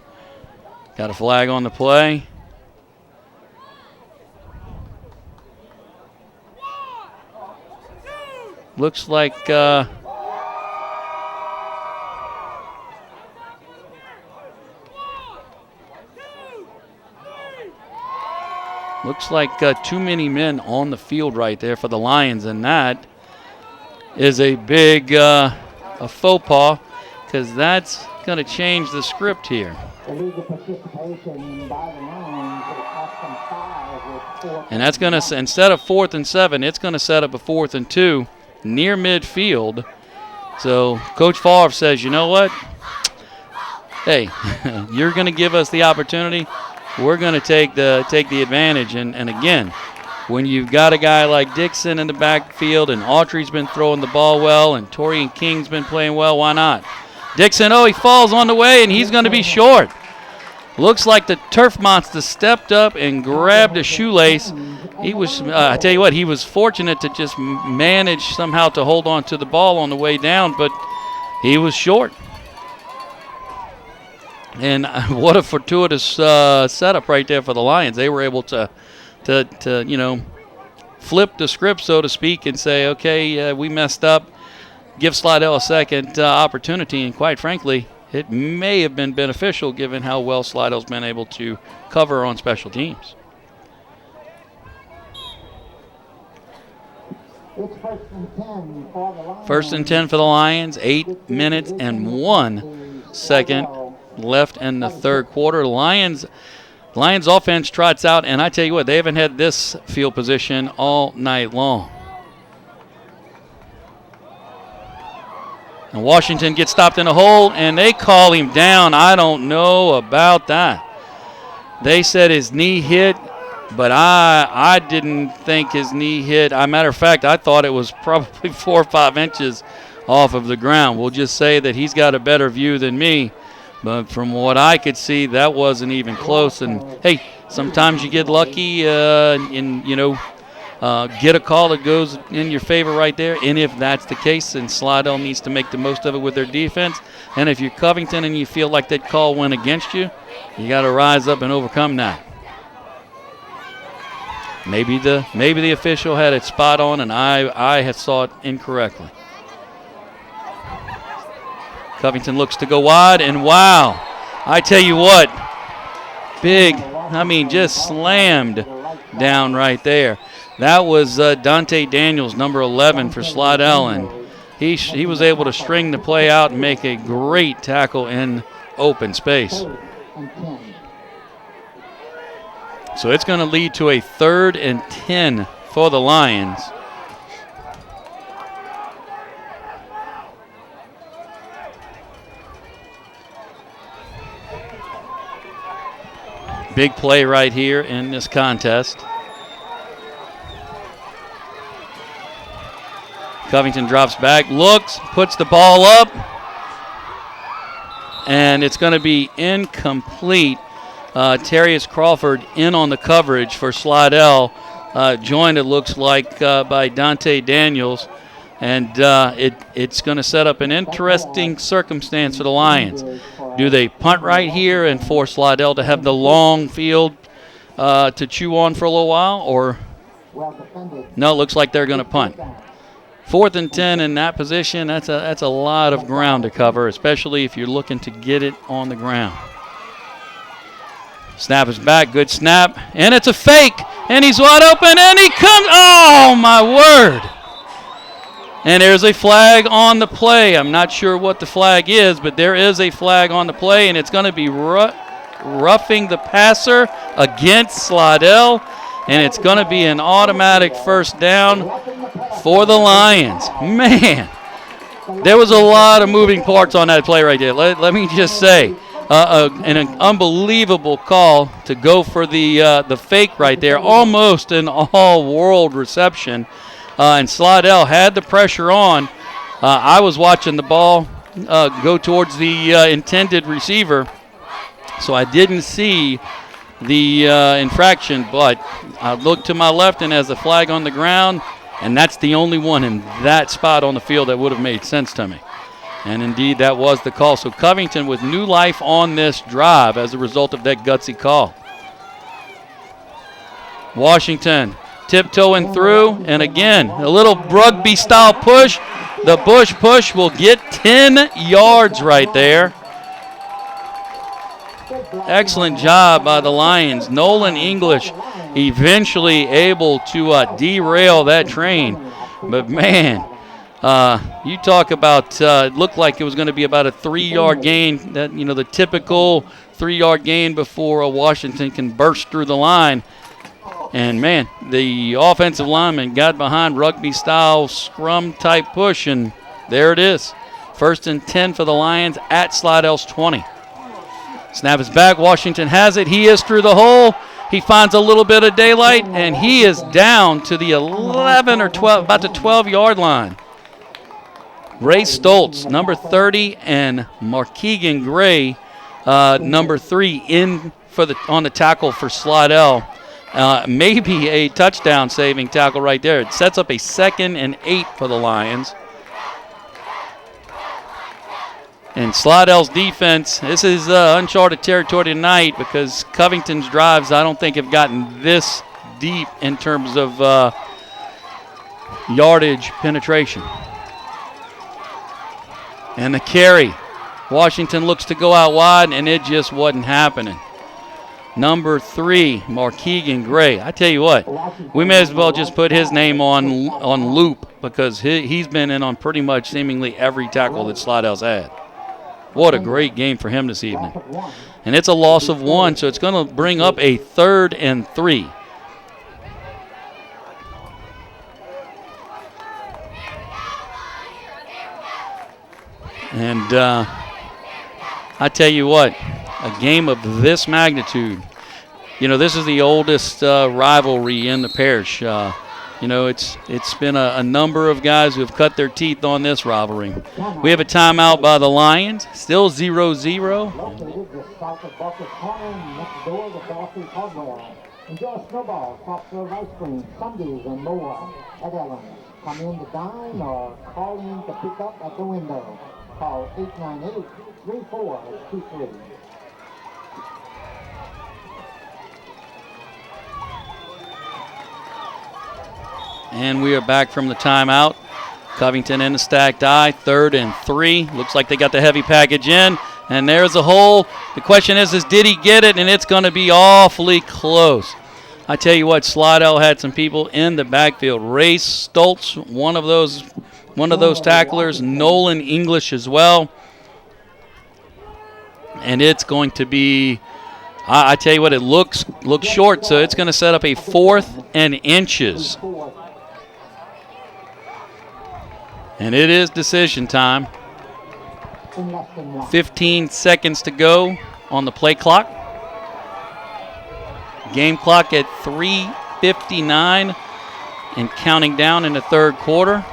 B: Got a flag on the play. Looks like Looks like too many men on the field right there for the Lions, and that is a big a faux pas, because that's going to change the script here.
C: Illegal participation by the Lions will cost them 5 with 4.
B: And that's going to, instead of 4th and 7, it's going to set up a 4th and 2 near midfield. So Coach Favre says, you know what? Hey, you're going to give us the opportunity. We're going to take the advantage. And again, when you've got a guy like Dixon in the backfield and Autry's been throwing the ball well and Torian King's been playing well, why not? Dixon, he falls on the way, and he's going to be short. Looks like the turf monster stepped up and grabbed a shoelace. He was, I tell you what, he was fortunate to just manage somehow to hold on to the ball on the way down, but he was short. And what a fortuitous setup right there for the Lions. They were able to flip the script, so to speak, and say, okay, we messed up. Give Slidell a second opportunity, and quite frankly, it may have been beneficial given how well Slidell's been able to cover on special teams.
C: It's 1st and 10 for the Lions.
B: 1st and 10 for the Lions, 8 minutes and 1 second left in the third quarter. Lions offense trots out, and I tell you what, they haven't had this field position all night long. And Washington gets stopped in a hole, and they call him down. I don't know about that. They said his knee hit, but I didn't think his knee hit. Matter of fact, I thought it was probably 4 or 5 inches off of the ground. We'll just say that he's got a better view than me. But from what I could see, that wasn't even close. And, hey, sometimes you get lucky get a call that goes in your favor right there. And if that's the case, then Slidell needs to make the most of it with their defense. And if you're Covington and you feel like that call went against you, you got to rise up and overcome that. Maybe the official had it spot on, and I had saw it incorrectly. Covington looks to go wide, and wow, I tell you what, just slammed down right there. That was Dante Daniels, number 11 for Slidell, and he was able to string the play out and make a great tackle in open space. So it's going to lead to a 3rd and 10 for the Lions. Big play right here in this contest. Covington drops back, looks, puts the ball up, and it's going to be incomplete. Terrius Crawford in on the coverage for Slidell. Joined, it looks like, by Dante Daniels. And it's going to set up an interesting circumstance for the Lions. Do they punt right here and force Slidell to have the long field to chew on for a little while? Or no, it looks like they're going to punt. 4th and 10 in that position, that's a lot of ground to cover, especially if you're looking to get it on the ground. Snap is back, good snap, and it's a fake, and he's wide open, and he comes, oh my word. And there's a flag on the play. I'm not sure what the flag is, but there is a flag on the play, and it's going to be roughing the passer against Slidell, and it's going to be an automatic first down for the Lions. Man, there was a lot of moving parts on that play right there. Let me just say, an unbelievable call to go for the fake right there, almost an all-world reception. And Slidell had the pressure on. I was watching the ball go towards the intended receiver, so I didn't see the infraction, but I looked to my left, and as a flag on the ground, and that's the only one in that spot on the field that would have made sense to me. And indeed, that was the call. So Covington with new life on this drive as a result of that gutsy call. Washington tiptoeing through, and again, a little rugby-style push. The Bush push will get 10 yards right there. Excellent job by the Lions. Nolan English eventually able to derail that train. But, man, you talk about it looked like it was going to be about a 3-yard gain, that the typical 3-yard gain before Washington can burst through the line. And, man, the offensive lineman got behind rugby-style scrum-type push, and there it is. 1st and 10 for the Lions at Slidell's 20. Snap is back. Washington has it. He is through the hole. He finds a little bit of daylight, and he is down to the 11 or 12, about the 12-yard line. Ray Stoltz, number 30, and Markeegan Gray, number 3, in on the tackle for Slidell. Maybe a touchdown-saving tackle right there. It sets up a 2nd and 8 for the Lions. And Slidell's defense, this is uncharted territory tonight because Covington's drives, I don't think, have gotten this deep in terms of yardage penetration. And the carry. Washington looks to go out wide, and it just wasn't happening. Number 3, Markeegan Gray. I tell you what, we may as well just put his name on loop because he's been in on pretty much seemingly every tackle that Slidell's had. What a great game for him this evening. And it's a loss of 1, so it's going to bring up a 3rd and 3. And I tell you what, a game of this magnitude, this is the oldest rivalry in the parish. It's been a number of guys who have cut their teeth on this rivalry. We have a timeout by the Lions, still 0-0.
C: Enjoy snowballs, soft serve ice cream, Sundays, and more at Ellen's. Come in to dine or call in to pick up at the window. Call 898-3423.
B: And we are back from the timeout. Covington in the stacked eye, 3rd and 3. Looks like they got the heavy package in, and there's a hole. The question is did he get it? And it's going to be awfully close. I tell you what, Slidell had some people in the backfield. Ray Stoltz, one of those tacklers. Nolan English as well. And it's going to be, I tell you what, it looks short, so it's going to set up a 4th and inches. And it is decision time. 15 seconds to go on the play clock. Game clock at 3:59 and counting down in the 3rd quarter.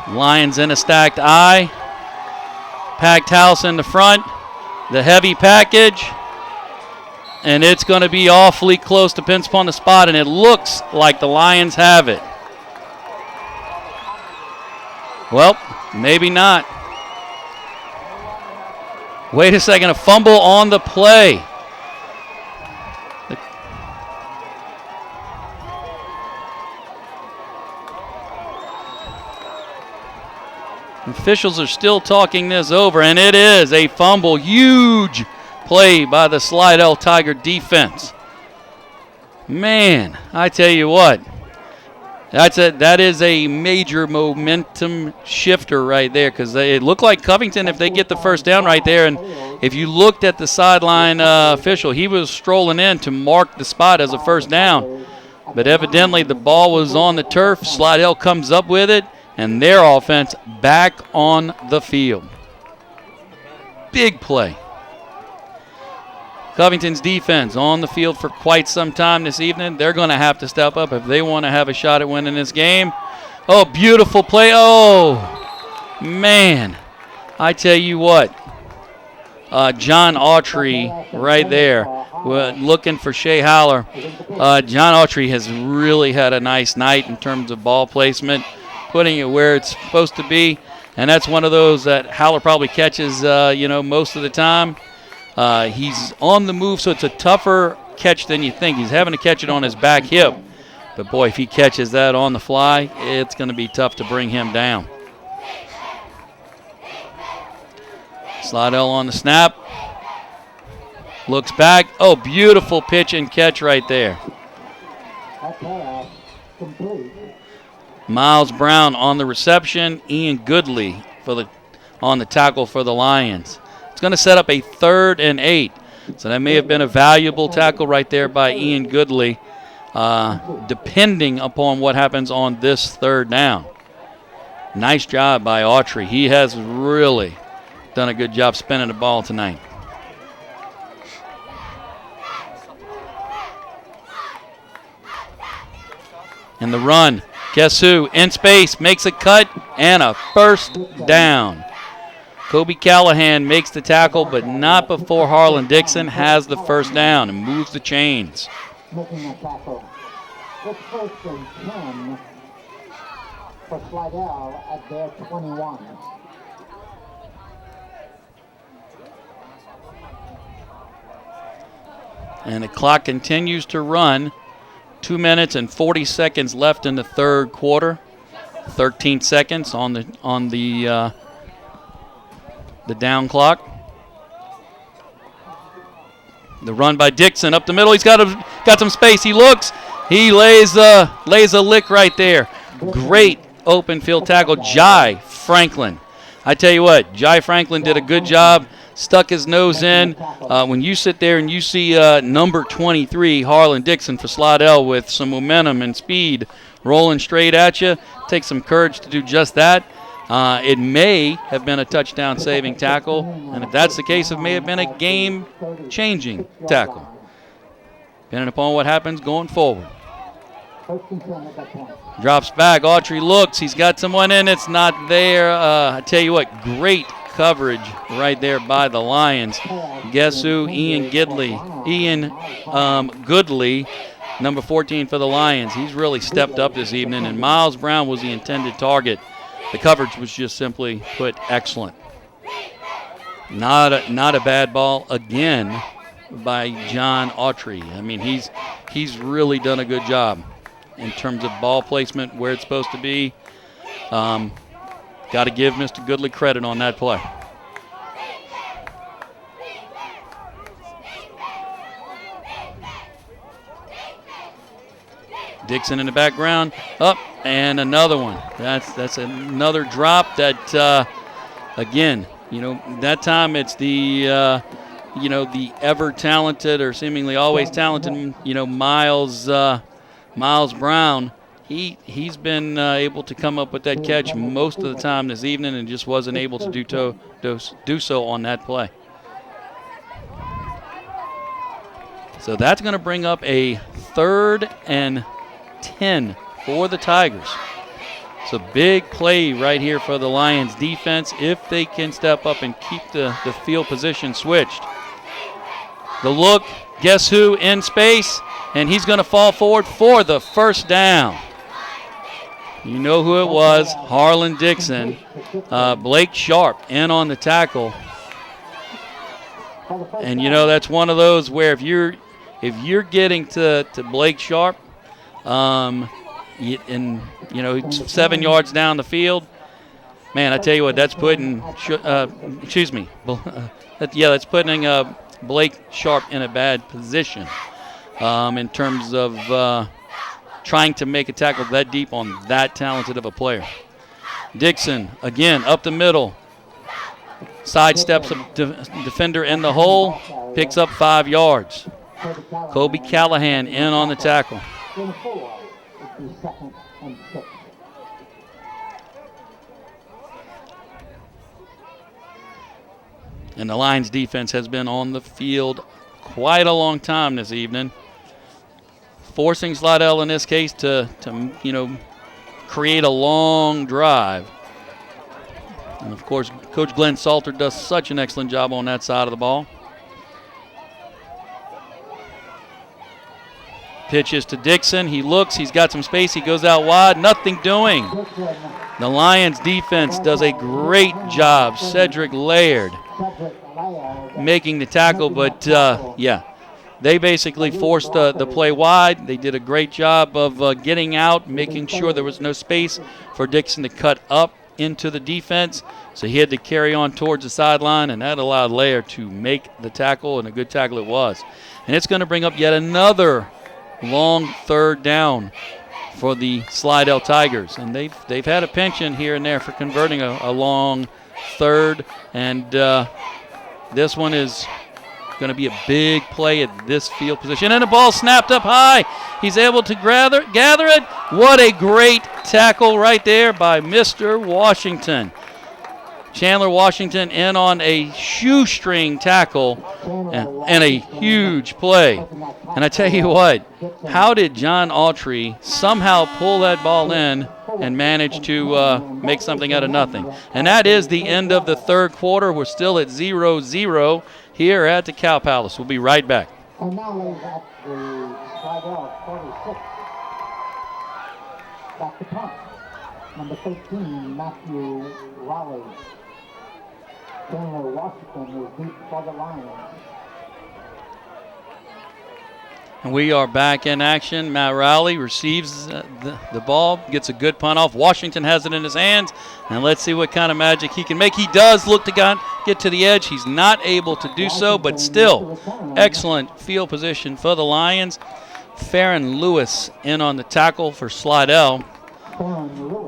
B: Lions in a stacked eye. Packed house in the front. The heavy package. And it's going to be awfully close, depends upon the spot, and it looks like the Lions have it. Well, maybe not. Wait a second, a fumble on the play. Officials are still talking this over, and it is a fumble. Huge play by the Slidell Tiger defense. Man, I tell you what, that is a major momentum shifter right there because it looked like Covington, if they get the first down right there, and if you looked at the sideline official, he was strolling in to mark the spot as a first down. But evidently the ball was on the turf. Slidell comes up with it, and their offense back on the field. Big play. Covington's defense on the field for quite some time this evening. They're going to have to step up if they want to have a shot at winning this game. Oh, beautiful play. Oh, man. I tell you what. John Autry right there looking for Shea Haller. John Autry has really had a nice night in terms of ball placement, putting it where it's supposed to be. And that's one of those that Haller probably catches, most of the time. He's on the move, so it's a tougher catch than you think. He's having to catch it on his back hip. But, boy, if he catches that on the fly, it's going to be tough to bring him down. Slidell on the snap. Looks back. Oh, beautiful pitch and catch right there.
C: That pass complete.
B: Miles Brown on the reception. Ian Goodley on the tackle for the Lions. It's going to set up a 3rd and 8. So that may have been a valuable tackle right there by Ian Goodley, depending upon what happens on this 3rd down. Nice job by Autry. He has really done a good job spinning the ball tonight. And the run, guess who? In space, makes a cut, and a 1st down. Kobe Callahan makes the tackle, but not before Harlan Dixon has the 1st down and moves the chains.
C: Making that tackle. It's 1st and 10 for Slidell at their 21.
B: And the clock continues to run. 2 minutes and 40 seconds left in the 3rd quarter. 13 seconds on the down clock. The run by Dixon up the middle. He's got some space. He looks. He lays a lick right there. Great open field tackle. Jai Franklin. I tell you what, Jai Franklin did a good job. Stuck his nose in. When you sit there and you see number 23, Harlan Dixon for Slidell with some momentum and speed rolling straight at you, takes some courage to do just that. It may have been a touchdown-saving tackle, and if that's the case, it may have been a game-changing tackle, depending upon what happens going forward. Drops back. Autry looks. He's got someone in. It's not there. I tell you what, great coverage right there by the Lions. Guess who? Ian Goodley, number 14 for the Lions. He's really stepped up this evening, and Miles Brown was the intended target. The coverage was just simply put excellent. Not a bad ball again by John Autry. I mean, he's really done a good job in terms of ball placement, where it's supposed to be. Got to give Mr. Goodley credit on that play. Dixon in the background, up, and another one. That's another drop that, again, that time it's the ever-talented or seemingly always talented, Miles Brown. He's been able to come up with that catch most of the time this evening and just wasn't able to do so on that play. So that's going to bring up a 3rd and 10 for the Tigers. So big play right here for the Lions defense if they can step up and keep the field position switched. The look, guess who in space? And he's going to fall forward for the 1st down. You know who it was, Harlan Dixon. Blake Sharp in on the tackle. And that's one of those where if you're getting to Blake Sharp, and 7 yards down the field, man, I tell you what, that's putting that's putting Blake Sharp in a bad position in terms of trying to make a tackle that deep on that talented of a player. Dixon again up the middle, sidesteps a defender in the hole, picks up 5 yards. Kobe Callahan in on the tackle. And the Lions defense has been on the field quite a long time this evening, forcing Slidell in this case to create a long drive. And of course, Coach Glenn Salter does such an excellent job on that side of the ball. Pitches to Dixon. He looks. He's got some space. He goes out wide. Nothing doing. The Lions defense does a great job. Cedric Laird making the tackle, but they basically forced the play wide. They did a great job of getting out, making sure there was no space for Dixon to cut up into the defense, so he had to carry on towards the sideline, and that allowed Lair to make the tackle, and a good tackle it was. And it's going to bring up yet another long third down for the Slidell Tigers. And they've had a penchant here and there for converting a long third, and this one is going to be a big play at this field position. And the ball snapped up high. He's able to gather it. What a great tackle right there by Mr. Washington. Chandler Washington in on a shoestring tackle and a huge play. And I tell you what, how did John Autry somehow pull that ball in and manage to make something out of nothing? And that is the end of the third quarter. We're still at 0-0 here at the Cow Palace. We'll be right back.
C: And now lays at the Slidell 46. Back to punt. Number 13, Matthew Raleigh. Chandler Washington is deep for the Lions.
B: And we are back in action. Matt Rowley receives the ball, gets a good punt off. Washington has it in his hands, and let's see what kind of magic he can make. He does look to get to the edge. He's not able to do so, but still excellent field position for the Lions. Farron Lewis in on the tackle for Slidell.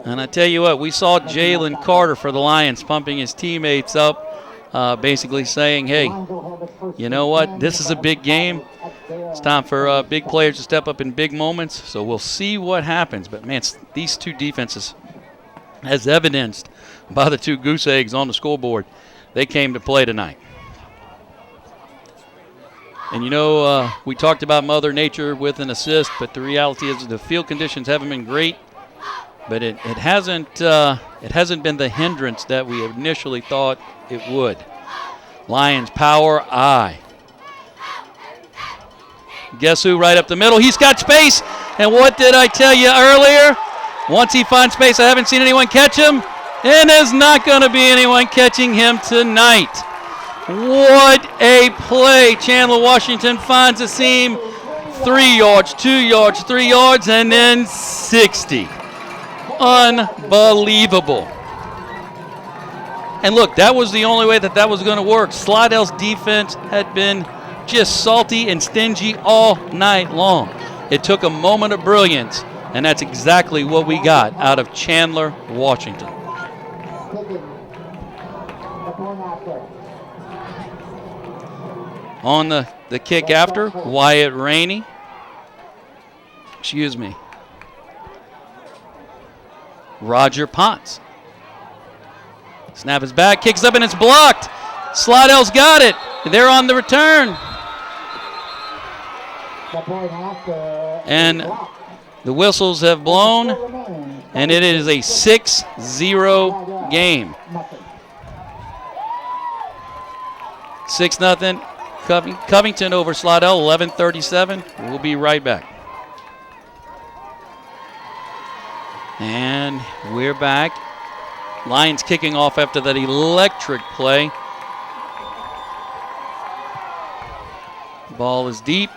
B: And I tell you what, we saw Jalen Carter for the Lions pumping his teammates up, basically saying, hey, you know what, this is a big game. It's time for big players to step up in big moments, so we'll see what happens. But, man, these two defenses, as evidenced by the two goose eggs on the scoreboard, they came to play tonight. And, you know, we talked about Mother Nature with an assist, but the reality is the field conditions haven't been great. But it hasn't been the hindrance that we initially thought it would. Lions power I. Guess who right up the middle? He's got space. And what did I tell you earlier? Once he finds space, I haven't seen anyone catch him. And there's not going to be anyone catching him tonight. What a play. Chandler Washington finds a seam. 3 yards, 2 yards, 3 yards, and then 60. Unbelievable. And look, that was the only way that was going to work. Slidell's defense had been just salty and stingy all night long. It took a moment of brilliance, and that's exactly what we got out of Chandler Washington. On the kick after, Wyatt Rainey. Excuse me. Roger Potts. Snap is back, kicks up, and it's blocked. Slidell's got it. They're on the return. And the whistles have blown, and it is a 6-0 game. 6-0. Covington over Slidell, 11:37. We'll be right back. And we're back. Lions kicking off after that electric play. Ball is deep,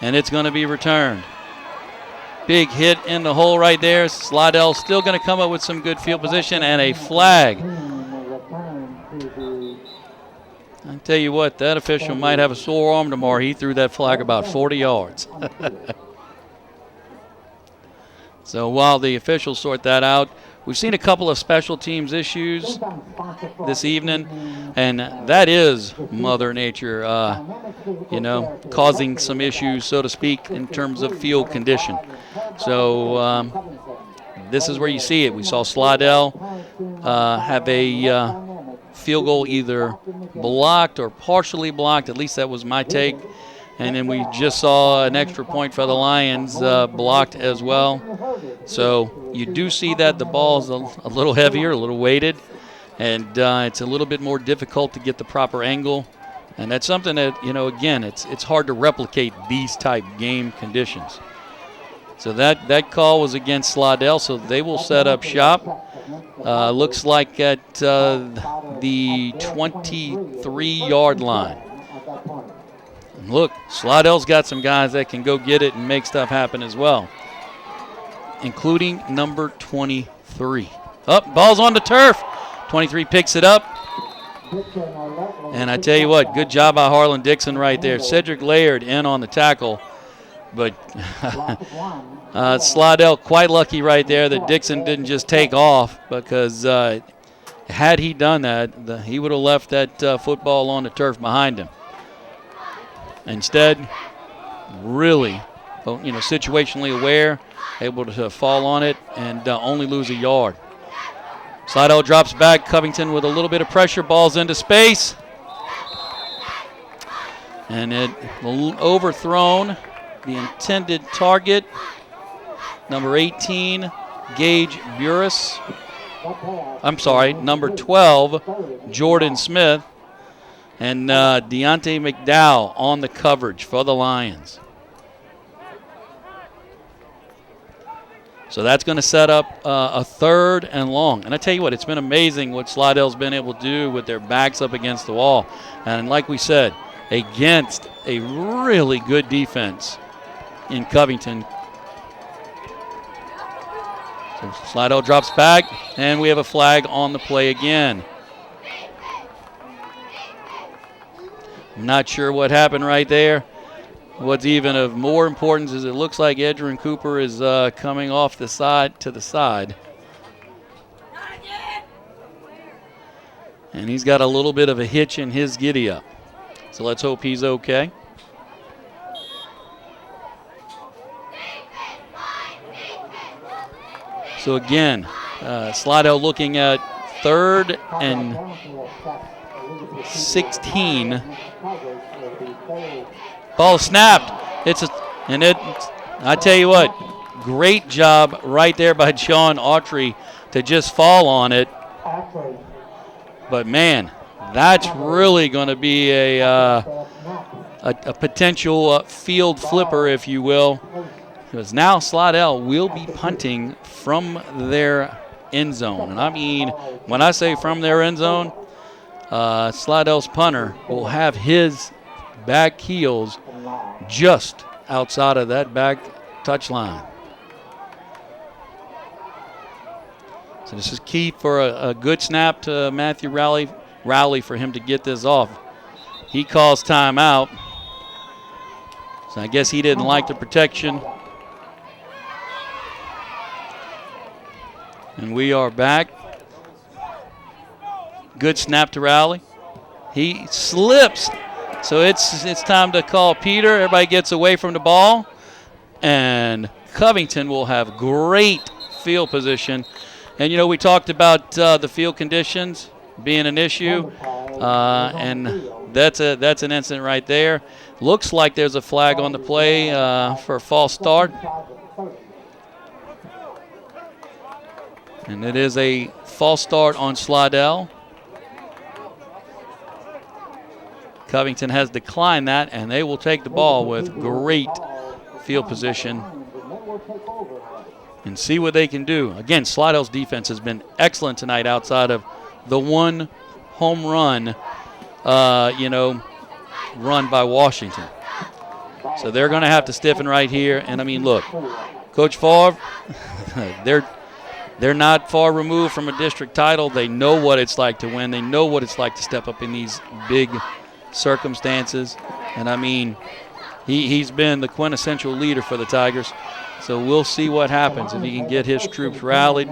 B: and it's going to be returned. Big hit in the hole right there. Slidell still going to come up with some good field position and a flag. I tell you what, that official might have a sore arm tomorrow. He threw that flag about 40 yards. So while the officials sort that out, we've seen a couple of special teams issues this evening, and that is Mother Nature, causing some issues, so to speak, in terms of field condition. So this is where you see it. We saw Slidell have a field goal either blocked or partially blocked. At least that was my take. And then we just saw an extra point for the Lions blocked as well. So you do see that the ball is a little heavier, a little weighted, and it's a little bit more difficult to get the proper angle. And that's something that, again, it's hard to replicate these type game conditions. So that call was against Slidell, so they will set up shop. Looks like at the 23-yard line. Look, Slidell's got some guys that can go get it and make stuff happen as well, including number 23. Up, ball's on the turf. 23 picks it up. And I tell you what, good job by Harlan Dixon right there. Cedric Laird in on the tackle. But Slidell quite lucky right there that Dixon didn't just take off, because had he done that, he would have left that football on the turf behind him. Instead, really, situationally aware, able to fall on it and only lose a yard. Slidell drops back. Covington with a little bit of pressure. Ball's into space. And it overthrown the intended target. Number 18, Gage Burris. I'm sorry, number 12, Jordan Smith. And Deontay McDowell on the coverage for the Lions. So that's going to set up a 3rd and long. And I tell you what, it's been amazing what Slidell's been able to do with their backs up against the wall. And like we said, against a really good defense in Covington. So Slidell drops back, and we have a flag on the play again. I'm not sure what happened right there. What's even of more importance is it looks like Edgerrin Cooper is coming off the side to the side. And he's got a little bit of a hitch in his giddy-up. So let's hope he's okay. So again, Slidell looking at 3rd and 16. Ball snapped. I tell you what, great job right there by John Autry to just fall on it. But man, that's really going to be a potential field flipper, if you will, because now Slidell will be punting from their end zone. And I mean, when I say from their end zone, Slidell's punter will have his back heels just outside of that back touchline. So this is key for a good snap to Matthew Rowley for him to get this off. He calls timeout. So I guess he didn't like the protection. And we are back. Good snap to Rowley. He slips. So it's time to call Peter. Everybody gets away from the ball. And Covington will have great field position. And, we talked about the field conditions being an issue. And that's an incident right there. Looks like there's a flag on the play for a false start. And it is a false start on Slidell. Covington has declined that, and they will take the ball with great field position and see what they can do. Again, Slidell's defense has been excellent tonight outside of the one home run, run by Washington. So they're going to have to stiffen right here. And, I mean, look, Coach Favre, they're not far removed from a district title. They know what it's like to win. They know what it's like to step up in these big circumstances. And, I mean, he's been the quintessential leader for the Tigers. So we'll see what happens if he can get his troops rallied.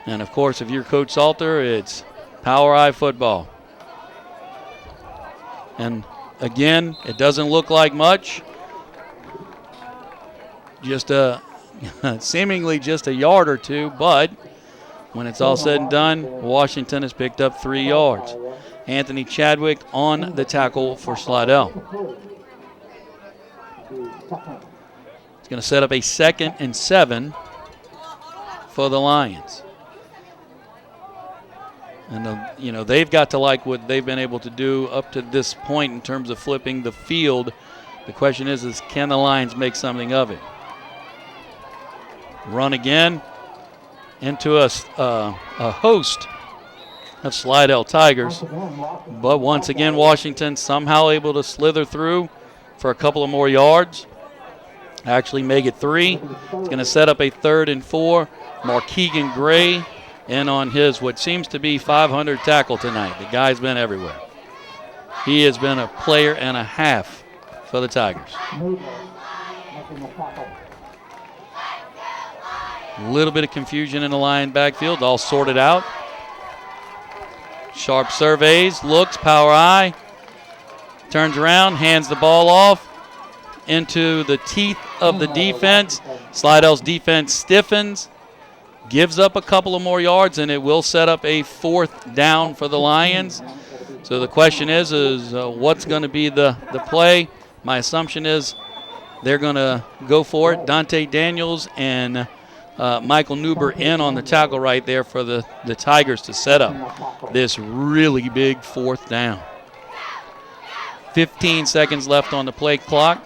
B: And, of course, if you're Coach Salter, it's Power Eye football. And, again, it doesn't look like much. Just seemingly just a yard or two, but when it's all said and done, Washington has picked up 3 yards. Anthony Chadwick on the tackle for Slidell. It's going to set up a 2nd and 7 for the Lions. And, they've got to like what they've been able to do up to this point in terms of flipping the field. The question is can the Lions make something of it? Run again into a host of Slidell Tigers. But once again, Washington somehow able to slither through for a couple of more yards. Actually make it 3. It's going to set up a 3rd and 4. Markeegan Gray in on his what seems to be 500 tackle tonight. The guy's been everywhere. He has been a player and a half for the Tigers. A little bit of confusion in the Lion backfield, all sorted out. Sharp surveys, looks, power eye, turns around, hands the ball off into the teeth of the defense. Slidell's defense stiffens, gives up a couple of more yards, and it will set up a 4th down for the Lions. So the question is what's going to be the play? My assumption is they're going to go for it. Dante Daniels and Michael Newber in on the tackle right there for the Tigers to set up this really big 4th down. 15 seconds left on the play clock.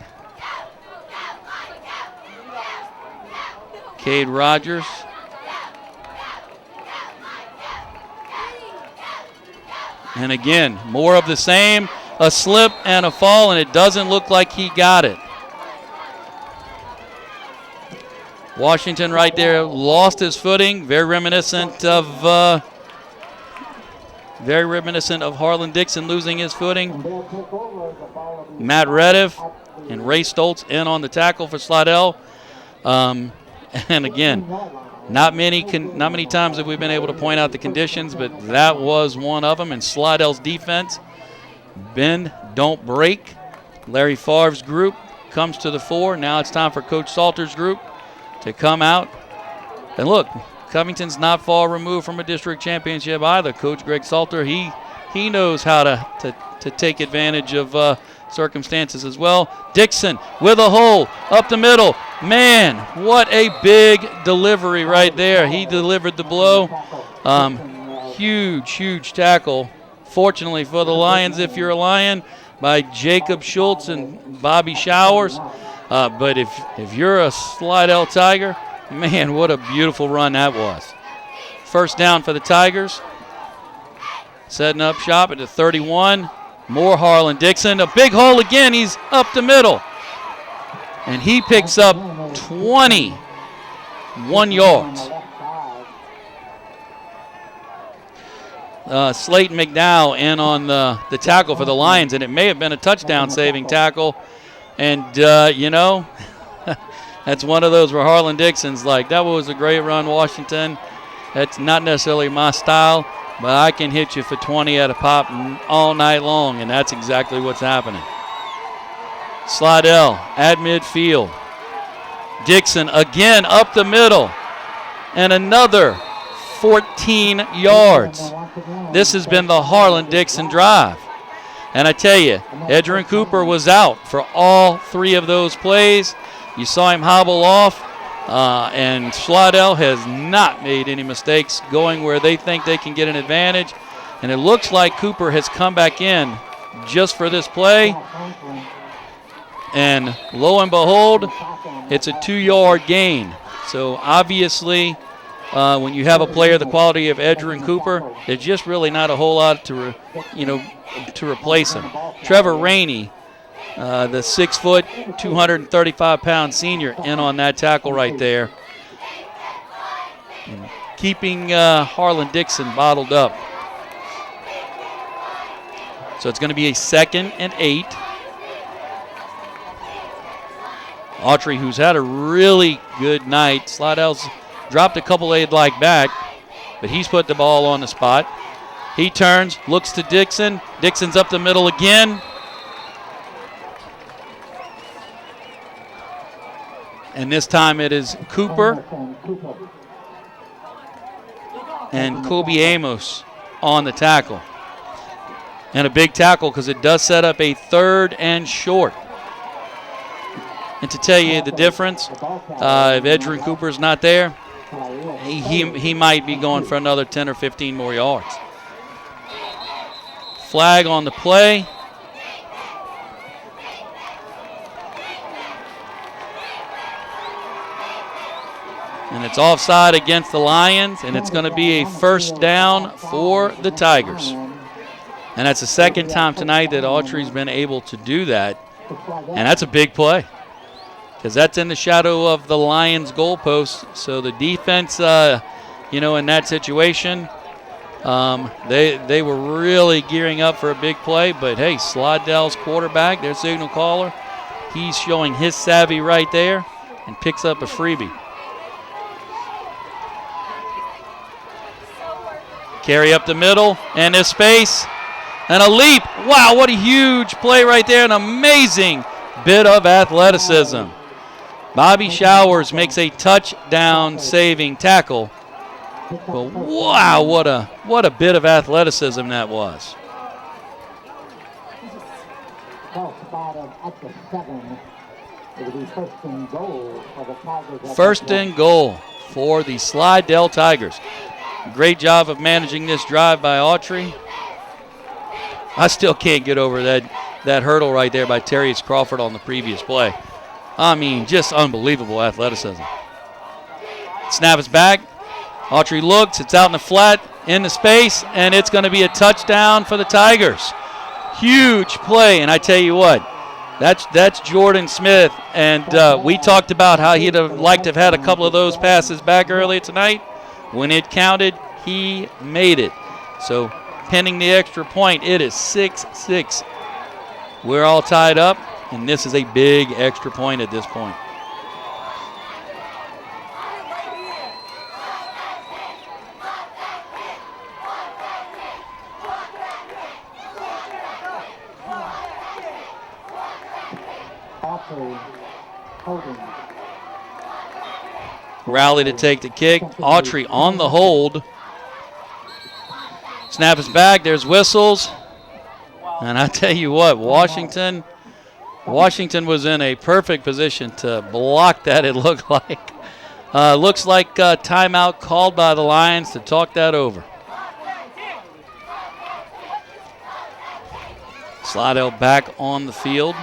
B: Cade Rogers. And again, more of the same, a slip and a fall, and it doesn't look like he got it. Washington right there lost his footing, very reminiscent of Harlan Dixon losing his footing. Matt Rediff and Ray Stoltz in on the tackle for Slidell. And again, not many times have we been able to point out the conditions, but that was one of them. And Slidell's defense, bend, don't break. Larry Favre's group comes to the fore. Now it's time for Coach Salter's group to come out. And look, Covington's not far removed from a district championship either. Coach Greg Salter, he knows how to take advantage of circumstances as well. Dixon with a hole up the middle. Man, what a big delivery right there. He delivered the blow. Huge tackle. Fortunately for the Lions, if you're a Lion, by Jacob Schultz and Bobby Showers. But if you're a Slidell Tiger, man, what a beautiful run that was. 1st down for the Tigers. Setting up shop at the 31. More Harlan Dixon. A big hole again. He's up the middle. And he picks up 21 yards. Slayton McDowell in on the tackle for the Lions, and it may have been a touchdown-saving tackle. And, that's one of those where Harlan Dixon's like, that was a great run, Washington. That's not necessarily my style, but I can hit you for 20 at a pop all night long, and that's exactly what's happening. Slidell at midfield. Dixon again up the middle, and another 14 yards. This has been the Harlan Dixon drive. And I tell you, Edgerrin Cooper was out for all 3 of those plays. You saw him hobble off, and Slidell has not made any mistakes going where they think they can get an advantage. And it looks like Cooper has come back in just for this play. And lo and behold, it's a 2-yard gain. So obviously, when you have a player the quality of Edgerrin Cooper, there's just really not a whole lot to replace him. Trevor Rainey, the 6-foot, 235-pound senior, in on that tackle right there, and keeping Harlan Dixon bottled up. So it's going to be a 2nd and 8. Autry, who's had a really good night. Slidell's dropped a couple they'd like back, but he's put the ball on the spot. He turns, looks to Dixon. Dixon's up the middle again. And this time it is Cooper and Kobe Amos on the tackle. And a big tackle because it does set up a 3rd and short. And to tell you the difference, if Edgerrin Cooper's not there, he might be going for another 10 or 15 more yards. Flag on the play. And it's offside against the Lions, and it's going to be a 1st down for the Tigers. And that's the 2nd time tonight that Autry's been able to do that, and that's a big play. because that's in the shadow of the Lions' goalpost. So the defense, in that situation, they were really gearing up for a big play. But, hey, Slidell's quarterback, their signal caller, he's showing his savvy right there and picks up a freebie. Carry up the middle, and there's space, and a leap. Wow, what a huge play right there, an amazing bit of athleticism. Bobby Showers makes a touchdown-saving tackle. But wow, what a bit of athleticism that was. First and goal for the Slidell Tigers. Great job of managing this drive by Autry. I still can't get over that hurdle right there by Terrius Crawford on the previous play. I mean, just unbelievable athleticism. Snap is back. Autry looks. It's out in the flat, in the space, and it's going to be a touchdown for the Tigers. Huge play, and I tell you what, that's Jordan Smith, and we talked about how he'd have liked to have had a couple of those passes back earlier tonight. When it counted, he made it. So, pending the extra point, it is 6-6. We're all tied up, and this is a big extra point at this point. Rally to take the kick. Autry on the hold. Snap is back. There's whistles. And I tell you what, Washington was in a perfect position to block that, it looked like. Looks like timeout called by the Lions to talk that over. Slidell back on the field.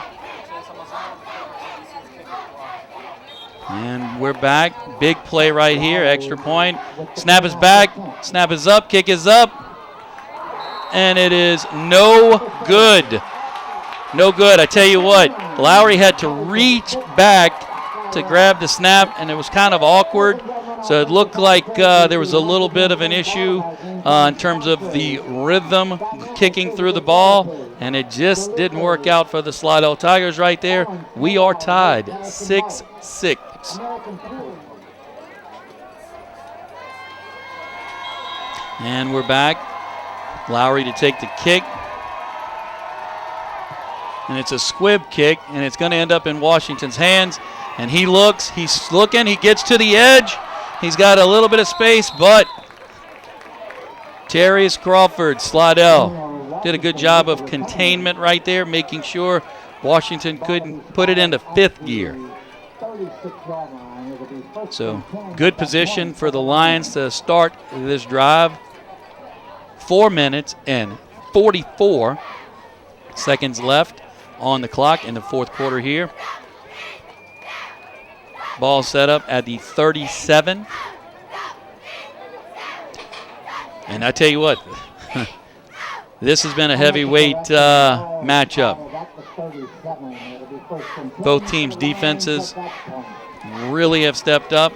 B: And we're back. Big play right here. Extra point. Snap is back. Snap is up. Kick is up. And it is no good. No good. I tell you what, Lowry had to reach back to grab the snap, and it was kind of awkward. So it looked like there was a little bit of an issue in terms of the rhythm kicking through the ball, and it just didn't work out for the Slidell Tigers right there. We are tied 6-6. And we're back. Lowry to take the kick. And it's a squib kick, and it's going to end up in Washington's hands. And he looks, he's looking, he gets to the edge. He's got a little bit of space, but Terrius Crawford, Slidell, did a good job of containment right there, making sure Washington couldn't put it into fifth gear. So good position for the Lions to start this drive. 4 minutes and 44 seconds left on the clock in the fourth quarter here. Ball set up at the 37. And I tell you what, this has been a heavyweight matchup. Both teams' defenses really have stepped up.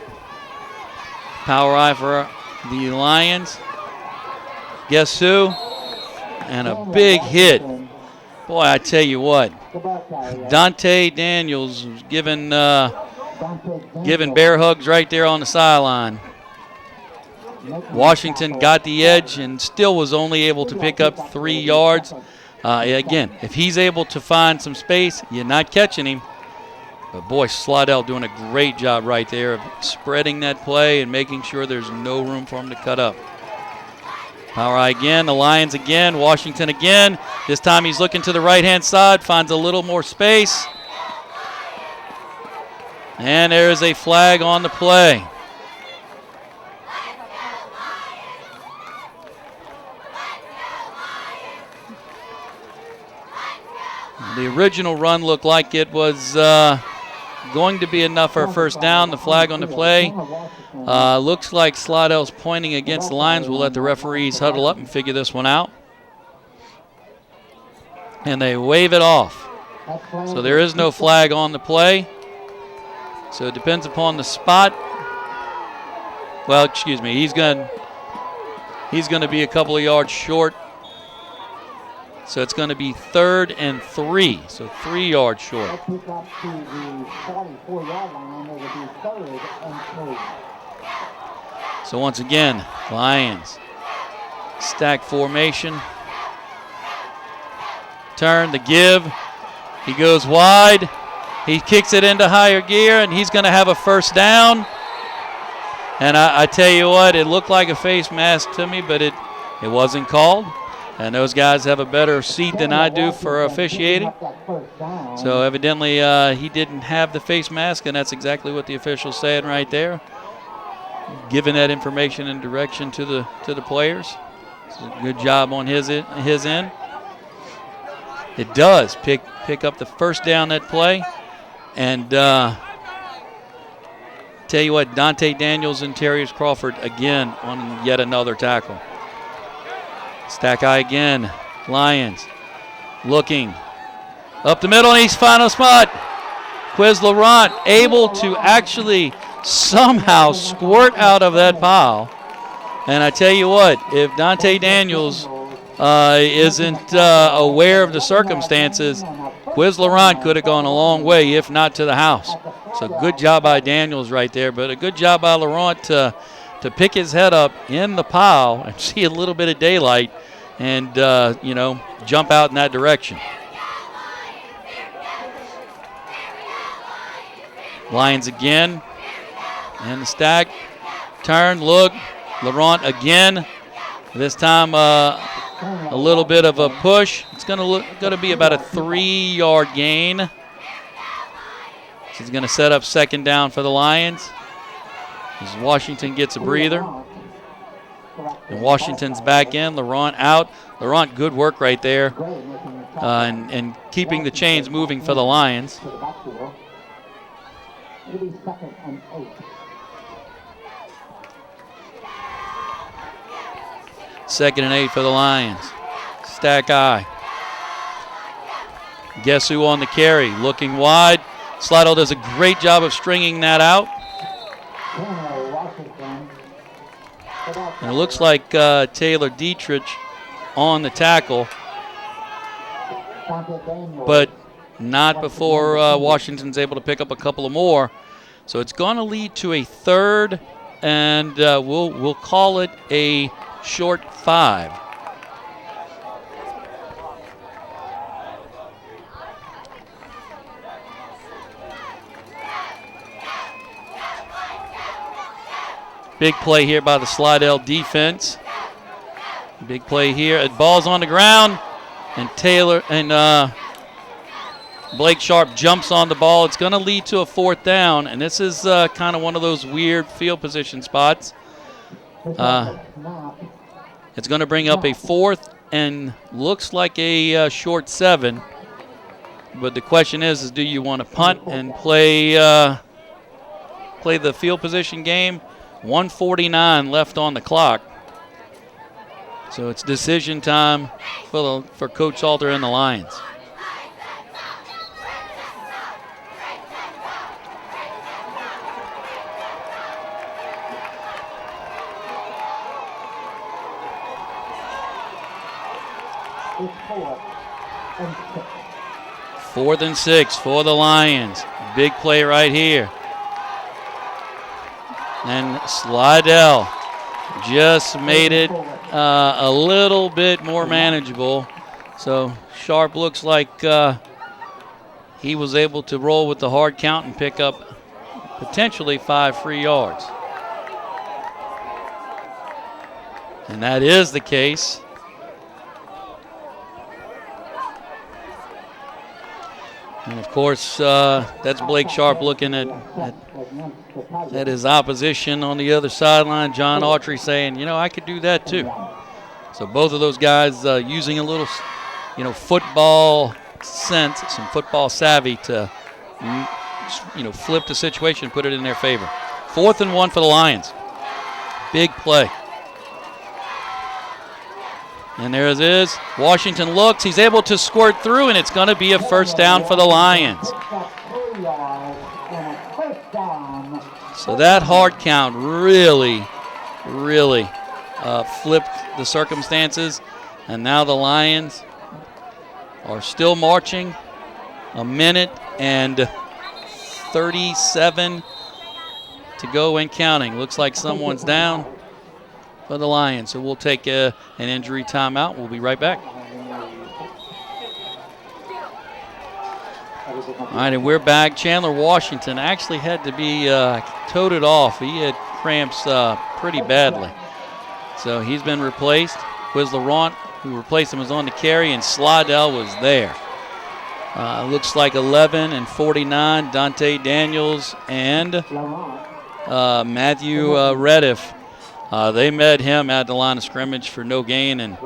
B: Power eye for the Lions. Guess who? And a big hit. Boy, I tell you what, Dante Daniels was giving bear hugs right there on the sideline. Washington got the edge and still was only able to pick up 3 yards. Again, if he's able to find some space, you're not catching him. But boy, Slidell doing a great job right there of spreading that play and making sure there's no room for him to cut up. Power eye again, the Lions again, Washington again. This time he's looking to the right-hand side, finds a little more space. And there is a flag on the play. The original run looked like it was going to be enough for a first down. The flag on the play. Looks like Slidell's pointing against the Lions. We'll let the referees huddle up and figure this one out. And they wave it off. So there is no flag on the play. So it depends upon the spot. Well, excuse me, he's going to be a couple of yards short. So it's going to be 3rd and 3, so 3 yards short.
C: Let's pick up to the 44-yard line. It will be 3rd and 3.
B: So once again, Lions stack formation. Turn, the give. He goes wide. He kicks it into higher gear, and he's going to have a first down. And I tell you what, it looked like a face mask to me, but it wasn't called. And those guys have a better seat than I do for officiating. So evidently he didn't have the face mask, and that's exactly what the official's saying right there. Giving that information and direction to the players. It's a good job on his end. It does pick up the first down that play. And tell you what, Dante Daniels and Terrius Crawford again on yet another tackle. Stack eye again. Lions looking up the middle, and he's final spot. Quiz Laurent able to actually somehow squirt out of that pile. And I tell you what, if Dante Daniels isn't aware of the circumstances, Quiz Laurent could have gone a long way, if not to the house. So good job by Daniels right there, but a good job by Laurent to pick his head up in the pile and see a little bit of daylight and, jump out in that direction. Lions again. And the stack. Turn, look. Laurent again. This time a little bit of a push. It's going to be about a 3-yard gain. So he's going to set up second down for the Lions. As Washington gets a breather. And Washington's back in. Laurent out. Laurent, good work right there. And keeping the chains moving for the Lions. Second and 8 for the Lions. Stack eye. Guess who on the carry? Looking wide. Slidell does a great job of stringing that out. And it looks like Taylor Dietrich on the tackle, but not before Washington's able to pick up a couple of more. So it's going to lead to a 3rd, and we'll call it a short 5. Big play here by the Slidell defense. Big play here. The ball's on the ground, and Taylor and Blake Sharp jumps on the ball. It's going to lead to a 4th down, and this is kind of one of those weird field position spots. It's going to bring up a 4th and looks like a short 7. But the question is do you want to punt and play the field position game? 1:49 left on the clock. So it's decision time for Coach Salter and the Lions.
C: It's
B: 4th and 6 for the Lions. Big play right here. And Slidell just made it a little bit more manageable. So Sharp looks like he was able to roll with the hard count and pick up potentially 5 free yards. And that is the case. And, of course, that's Blake Sharp looking at his opposition on the other sideline. John Autry saying, I could do that too. So both of those guys using a little, football sense, some football savvy to, flip the situation and put it in their favor. 4th and 1 for the Lions. Big play. And there it is. Washington looks. He's able to squirt through, and it's going to be a first down for the Lions. So that hard count really flipped the circumstances. And now the Lions are still marching. A minute and 37 to go and counting. Looks like someone's down for the Lions. So we'll take an injury timeout. We'll be right back. All right, and we're back. Chandler Washington actually had to be toted off. He had cramps pretty badly. So he's been replaced. Quiz Laurent, who replaced him, was on the carry, and Slidell was there. Looks like 11 and 49, Dante Daniels and Matthew Rediff. They met him at the line of scrimmage for no gain, and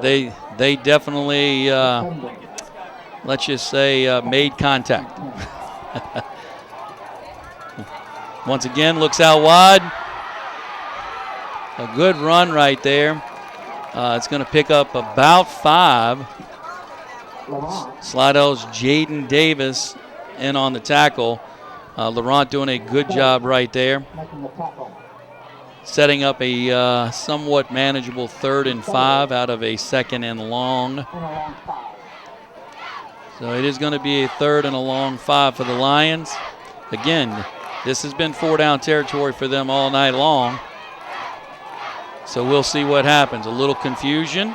B: they definitely, let's just say, made contact. Once again, looks out wide. A good run right there. It's going to pick up about 5. Slidell's Jaden Davis in on the tackle. Laurent doing a good job right there. Setting up a somewhat manageable 3rd and 5 out of a 2nd and long. So it is going to be a 3rd and a long 5 for the Lions. Again, this has been 4-down territory for them all night long. So we'll see what happens. A little confusion.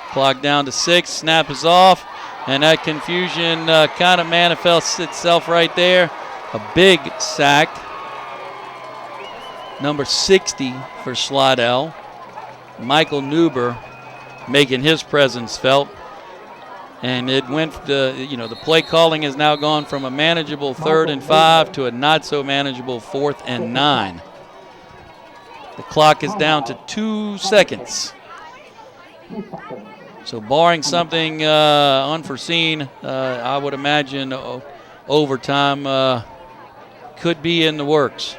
B: Clock down to 6. Snap is off. And that confusion kind of manifests itself right there. A big sack. Number 60 for Slidell. Michael Neuber making his presence felt. And it went, the play calling has now gone from a manageable 3rd and 5 to a not so manageable 4th and 9. The clock is down to 2 seconds. So barring something unforeseen, I would imagine overtime could be in the works.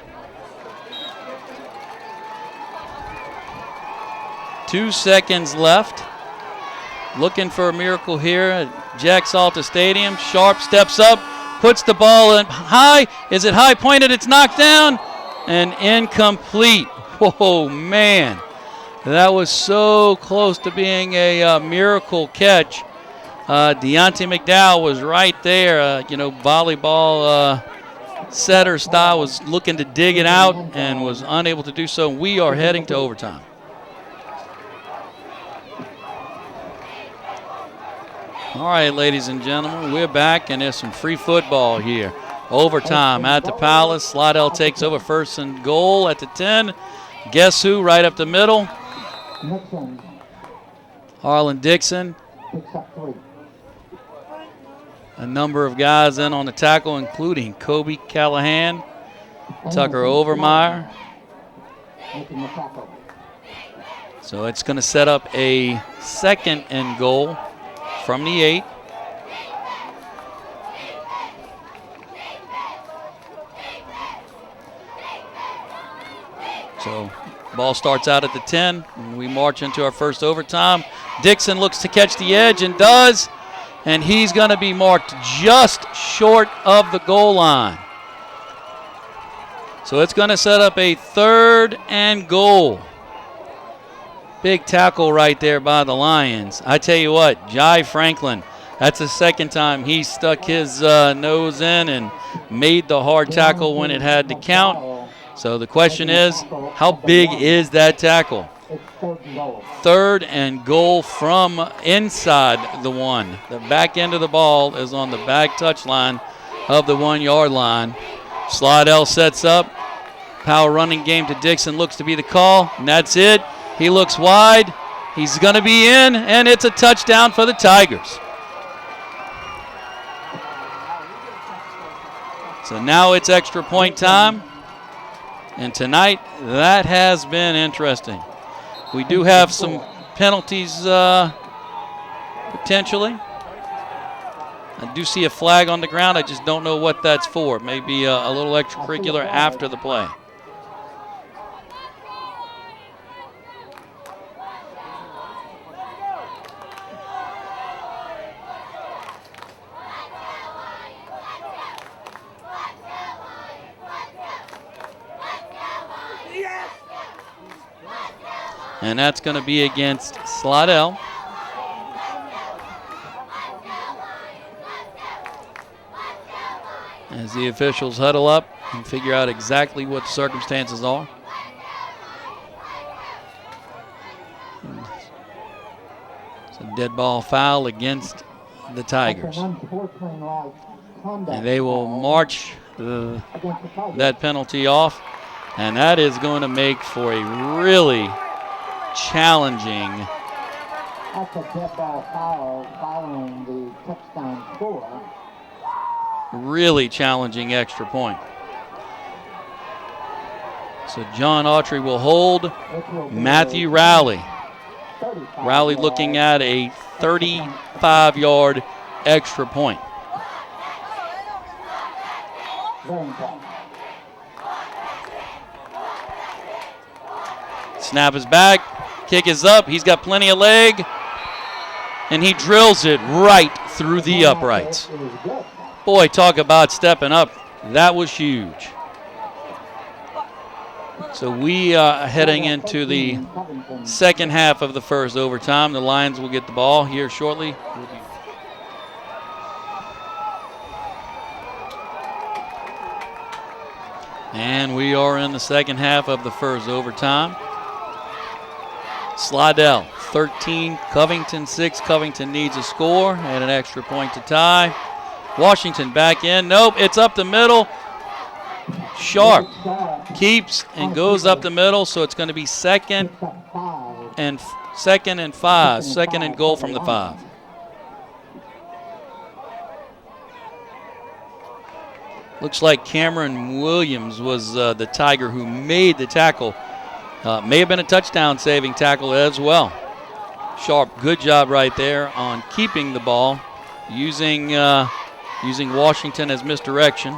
B: 2 seconds left. Looking for a miracle here at Jack Salter Stadium. Sharp steps up, puts the ball in high. Is it high pointed? It's knocked down and incomplete. Whoa, man. That was so close to being a miracle catch. Deontay McDowell was right there. Volleyball setter style, was looking to dig it out and was unable to do so. We are heading to overtime. All right, ladies and gentlemen, we're back, and there's some free football here. Overtime at the Palace. Slidell takes over 1st and goal at the 10. Guess who? Right up the middle. Harlan Dixon. A number of guys in on the tackle, including Kobe Callahan, Tucker Overmeyer. So it's going to set up a 2nd and goal from the 8. So ball starts out at the 10, and we march into our first overtime. Dixon looks to catch the edge and does, and he's going to be marked just short of the goal line. So it's going to set up a 3rd and goal. Big tackle right there by the Lions. I tell you what, Jai Franklin, that's the 2nd time he stuck his nose in and made the hard tackle when it had to count. So the question is, how big is that tackle? 3rd and goal from inside the 1. The back end of the ball is on the back touchline of the 1-yard line. Slidell sets up. Power running game to Dixon looks to be the call, and that's it. He looks wide. He's going to be in, and it's a touchdown for the Tigers. So now it's extra point time. And tonight, that has been interesting. We do have some penalties potentially. I do see a flag on the ground. I just don't know what that's for. Maybe a little extracurricular after the play. and that's going to be against Slidell. As the officials huddle up and figure out exactly what the circumstances are. It's a dead ball foul against the Tigers. And they will march that penalty off. And that is going to make for a really challenging.
C: That's a dead ball foul following the touchdown score.
B: Really challenging extra point. So John Autry will hold Matthew Rowley. Rowley looking at a 35-yard extra point. Snap is back, kick is up, he's got plenty of leg, and he drills it right through the uprights. Boy, talk about stepping up. That was huge. So we are heading into the second half of the first overtime. The Lions will get the ball here shortly. And we are in the second half of the first overtime. Slidell 13, Covington 6. Covington needs a score and an extra point to tie. Washington back in. Nope, it's up the middle. Sharp keeps and goes up the middle, so it's going to be second and 5. Second and goal from the 5. Looks like Cameron Williams was the Tiger who made the tackle. May have been a touchdown-saving tackle as well. Sharp, good job right there on keeping the ball, using Washington as misdirection.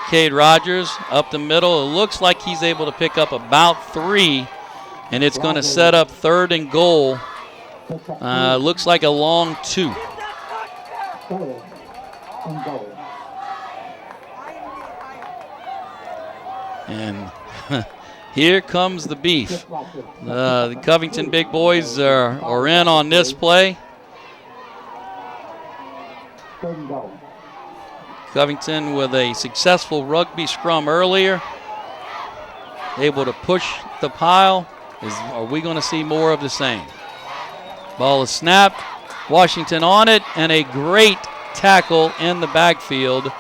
B: Cade Rogers up the middle. It looks like he's able to pick up about 3, and it's going to set up third and goal. Looks like a long 2. And here comes the beef. The Covington big boys are in on this play. Covington with a successful rugby scrum earlier. Able to push the pile. Are we going to see more of the same? Ball is snapped. Washington on it, and a great tackle in the backfield.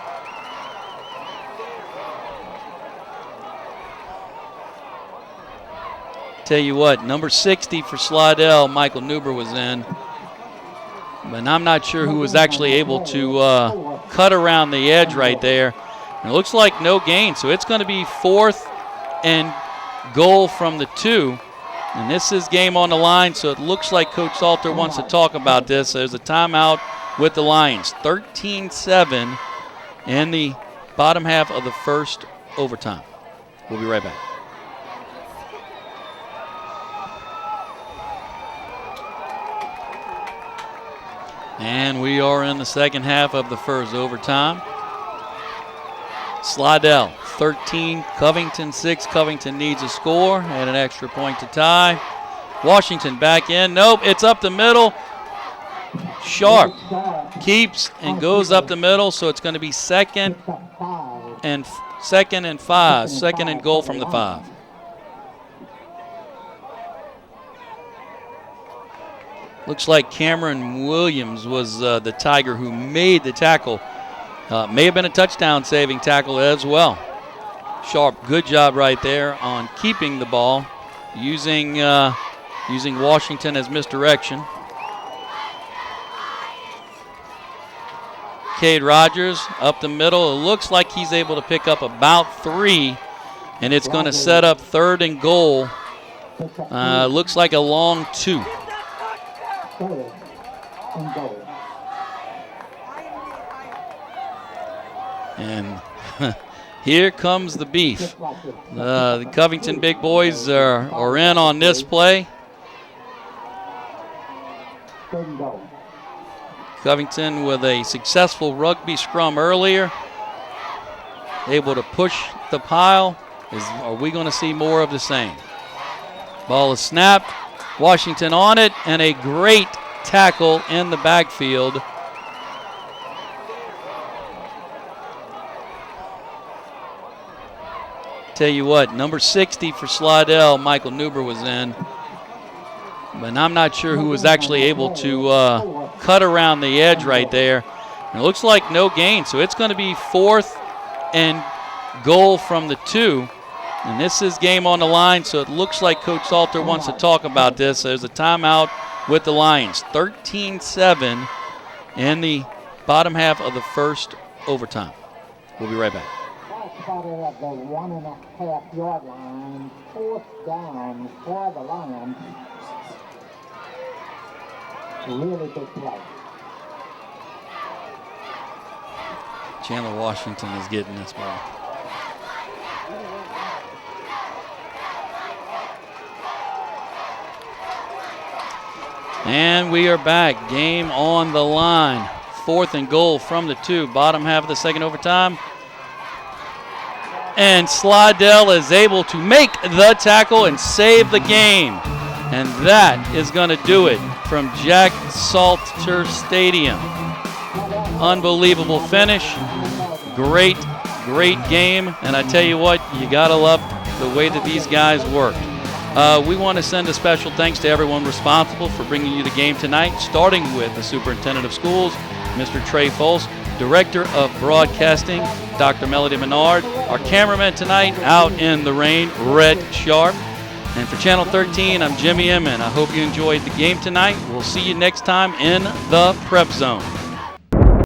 B: Tell you what, number 60 for Slidell, Michael Newber was in. But I'm not sure who was actually able to cut around the edge right there. And it looks like no gain, so it's going to be 4th and goal from the 2. And this is game on the line, so it looks like Coach Salter wants to talk about this. There's a timeout with the Lions. 13-7 in the bottom half of the first overtime. We'll be right back. And we are in the second half of the first overtime. Slidell 13, Covington 6. Covington needs a score and an extra point to tie. Washington back in. Nope, it's up the middle. Sharp keeps and goes up the middle, so it's going to be second and 5. Second and goal from the 5. Looks like Cameron Williams was the Tiger who made the tackle. May have been a touchdown-saving tackle as well. Sharp, good job right there on keeping the ball, using Washington as misdirection. Cade Rogers up the middle. It looks like he's able to pick up about 3, and it's going to set up third and goal. Looks like a long 2. And here comes the beef. The Covington big boys are in on this play. Covington with a successful rugby scrum earlier. Able to push the pile. Are we going to see more of the same? Ball is snapped. Washington on it, and a great tackle in the backfield. Tell you what, number 60 for Slidell, Michael Newber was in. But I'm not sure who was actually able to cut around the edge right there. And it looks like no gain, so it's going to be 4th and goal from the 2. And this is game on the line, so it looks like Coach Salter wants to talk about this. There's a timeout with the Lions. 13-7 in the bottom half of the first overtime. We'll be right back.
C: Spotted at the 1.5 yard line, 4th down for the Lions. Really big play.
B: Chandler Washington is getting this ball. And we are back. Game on the line. 4th and goal from the 2. Bottom half of the second overtime. And Slidell is able to make the tackle and save the game. And that is going to do it from Jack Salter Stadium. Unbelievable finish. Great game. And I tell you what, you got to love the way that these guys work. We want to send a special thanks to everyone responsible for bringing you the game tonight, starting with the Superintendent of Schools, Mr. Trey Foles, Director of Broadcasting, Dr. Melody Menard, our cameraman tonight out in the rain, Red Sharp. And for Channel 13, I'm Jimmy Inman. I hope you enjoyed the game tonight. We'll see you next time in the Prep Zone.